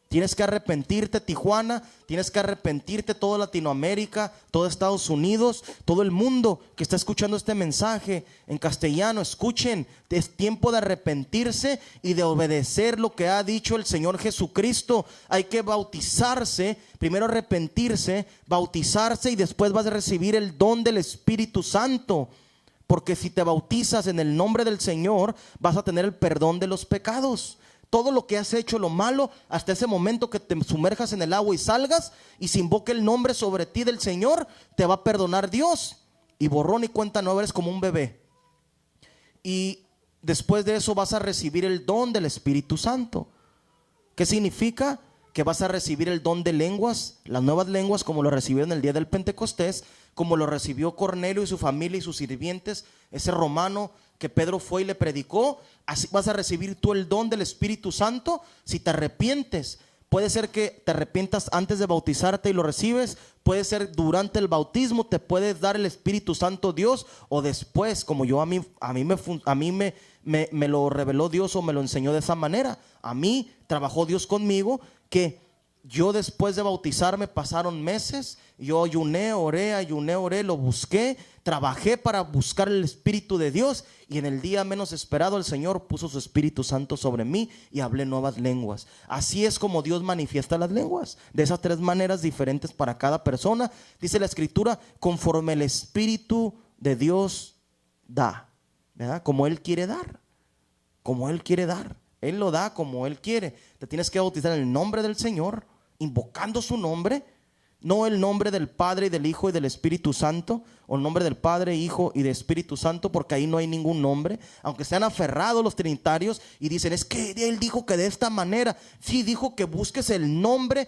Tienes que arrepentirte, Tijuana. Tienes que arrepentirte, toda Latinoamérica, todo Estados Unidos, todo el mundo que está escuchando este mensaje en castellano. Escuchen, es tiempo de arrepentirse y de obedecer lo que ha dicho el Señor Jesucristo. Hay que bautizarse, primero arrepentirse, bautizarse, y después vas a recibir el don del Espíritu Santo. Porque si te bautizas en el nombre del Señor, vas a tener el perdón de los pecados. Todo lo que has hecho, lo malo, hasta ese momento que te sumerjas en el agua y salgas y se invoque el nombre sobre ti del Señor, te va a perdonar Dios. Y borrón y cuenta nueva, eres como un bebé. Y después de eso vas a recibir el don del Espíritu Santo. ¿Qué significa? Que vas a recibir el don de lenguas, las nuevas lenguas, como lo recibieron el día del Pentecostés, como lo recibió Cornelio y su familia y sus sirvientes, ese romano que Pedro fue y le predicó. Así vas a recibir tú el don del Espíritu Santo si te arrepientes. Puede ser que te arrepientas antes de bautizarte y lo recibes. Puede ser durante el bautismo, te puedes dar el Espíritu Santo Dios, o después, como a mí me lo reveló Dios, o me lo enseñó de esa manera. A mí trabajó Dios conmigo, que yo después de bautizarme pasaron meses. Yo ayuné, oré, lo busqué, trabajé para buscar el Espíritu de Dios, y en el día menos esperado el Señor puso su Espíritu Santo sobre mí y hablé nuevas lenguas. Así es como Dios manifiesta las lenguas, de esas tres maneras diferentes para cada persona. Dice la Escritura: conforme el Espíritu de Dios da, ¿verdad? Como Él quiere dar. como Él quiere dar. Él lo da como Él quiere. Te tienes que bautizar en el nombre del Señor, invocando su nombre, no el nombre del Padre y del Hijo y del Espíritu Santo, o el nombre del Padre, Hijo y del Espíritu Santo, porque ahí no hay ningún nombre. Aunque sean aferrados los trinitarios y dicen, es que Él dijo que de esta manera. Sí, dijo que busques el nombre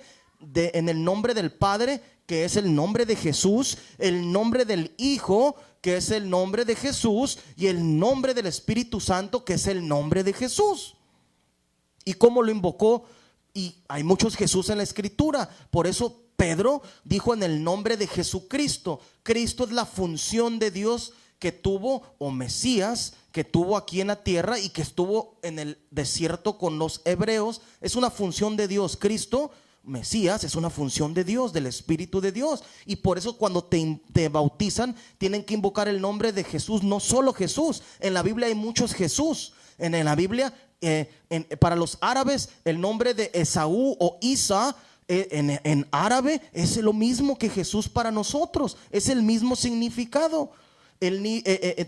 en el nombre del Padre, que es el nombre de Jesús, el nombre del Hijo, que es el nombre de Jesús, y el nombre del Espíritu Santo, que es el nombre de Jesús. ¿Y cómo lo invocó? Y hay muchos Jesús en la Escritura. Por eso Pedro dijo en el nombre de Jesucristo. Cristo es la función de Dios que tuvo, o Mesías, que tuvo aquí en la tierra y que estuvo en el desierto con los hebreos. Es una función de Dios. Cristo, Mesías, es una función de Dios, del Espíritu de Dios. Y por eso cuando te bautizan, tienen que invocar el nombre de Jesús. No solo Jesús. En la Biblia hay muchos Jesús. En la Biblia, para los árabes, el nombre de Esaú o Isa, en árabe, es lo mismo que Jesús para nosotros. Es el mismo significado.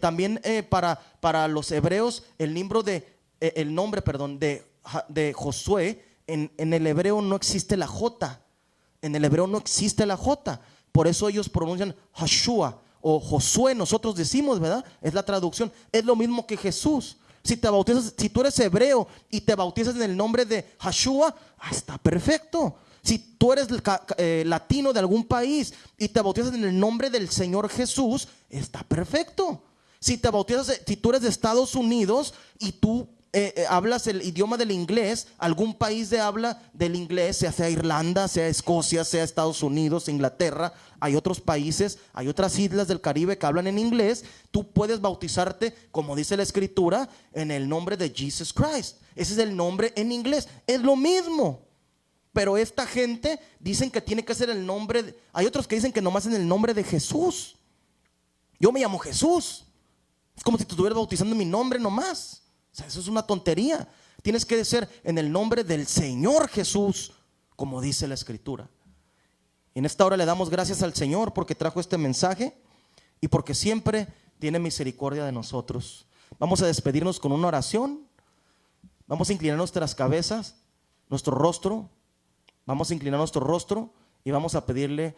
También para los hebreos, el nombre de Josué, en el hebreo no existe la J. En el hebreo no existe la J. Por eso ellos pronuncian Joshua o Josué. Nosotros decimos, ¿verdad? Es la traducción. Es lo mismo que Jesús. Si te bautizas, si tú eres hebreo y te bautizas en el nombre de Joshua, está perfecto. Si tú eres latino de algún país y te bautizas en el nombre del Señor Jesús, está perfecto. Si te bautizas, si tú eres de Estados Unidos y tú hablas el idioma del inglés, algún país de habla del inglés, sea Irlanda, sea Escocia, sea Estados Unidos, Inglaterra, hay otros países, hay otras islas del Caribe que hablan en inglés. Tú puedes bautizarte, como dice la Escritura, en el nombre de Jesus Christ. Ese es el nombre en inglés. Es lo mismo. Pero esta gente dicen que tiene que ser el nombre hay otros que dicen que nomás en el nombre de Jesús. Yo me llamo Jesús. Es como si te estuvieras bautizando en mi nombre nomás. O sea, eso es una tontería. Tienes que ser en el nombre del Señor Jesús, como dice la Escritura. Y en esta hora le damos gracias al Señor porque trajo este mensaje y porque siempre tiene misericordia de nosotros. Vamos a despedirnos con una oración. Vamos a inclinar nuestras cabezas, nuestro rostro. Vamos a inclinar nuestro rostro y vamos a pedirle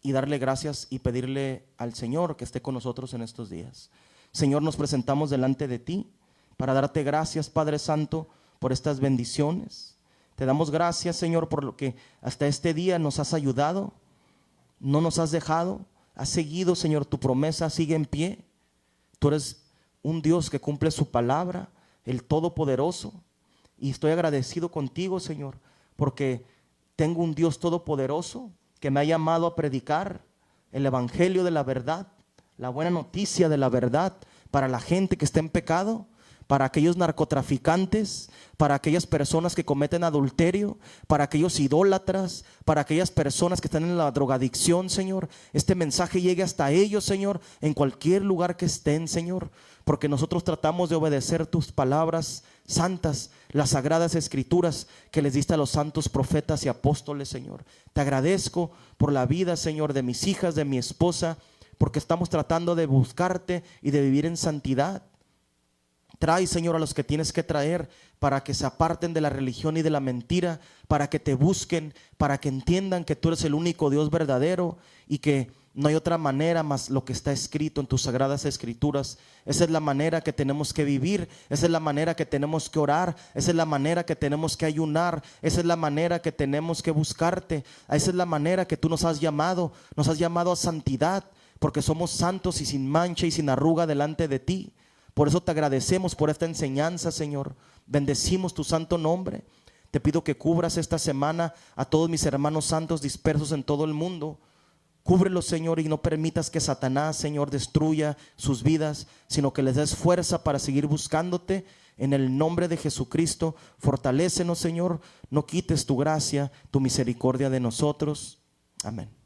y darle gracias y pedirle al Señor que esté con nosotros en estos días. Señor, nos presentamos delante de ti para darte gracias, Padre Santo, por estas bendiciones. Te damos gracias, Señor, por lo que hasta este día nos has ayudado, no nos has dejado, has seguido, Señor, tu promesa sigue en pie. Tú eres un Dios que cumple su palabra, el Todopoderoso, y estoy agradecido contigo, Señor, porque tengo un Dios todopoderoso que me ha llamado a predicar el evangelio de la verdad, la buena noticia de la verdad para la gente que está en pecado, para aquellos narcotraficantes, para aquellas personas que cometen adulterio, para aquellos idólatras, para aquellas personas que están en la drogadicción, Señor. Este mensaje llegue hasta ellos, Señor, en cualquier lugar que estén, Señor, porque nosotros tratamos de obedecer tus palabras santas, las sagradas escrituras que les diste a los santos profetas y apóstoles, Señor. Te agradezco por la vida, Señor, de mis hijas, de mi esposa, porque estamos tratando de buscarte y de vivir en santidad. Trae, Señor, a los que tienes que traer para que se aparten de la religión y de la mentira, para que te busquen, para que entiendan que tú eres el único Dios verdadero y que no hay otra manera más lo que está escrito en tus sagradas escrituras. Esa es la manera que tenemos que vivir, esa es la manera que tenemos que orar, esa es la manera que tenemos que ayunar, esa es la manera que tenemos que buscarte, esa es la manera que tú nos has llamado a santidad, porque somos santos y sin mancha y sin arruga delante de ti. Por eso te agradecemos por esta enseñanza, Señor. Bendecimos tu santo nombre. Te pido que cubras esta semana a todos mis hermanos santos dispersos en todo el mundo. Cúbrelos, Señor, y no permitas que Satanás, Señor, destruya sus vidas, sino que les des fuerza para seguir buscándote. En el nombre de Jesucristo, fortalécenos, Señor. No quites tu gracia, tu misericordia de nosotros. Amén.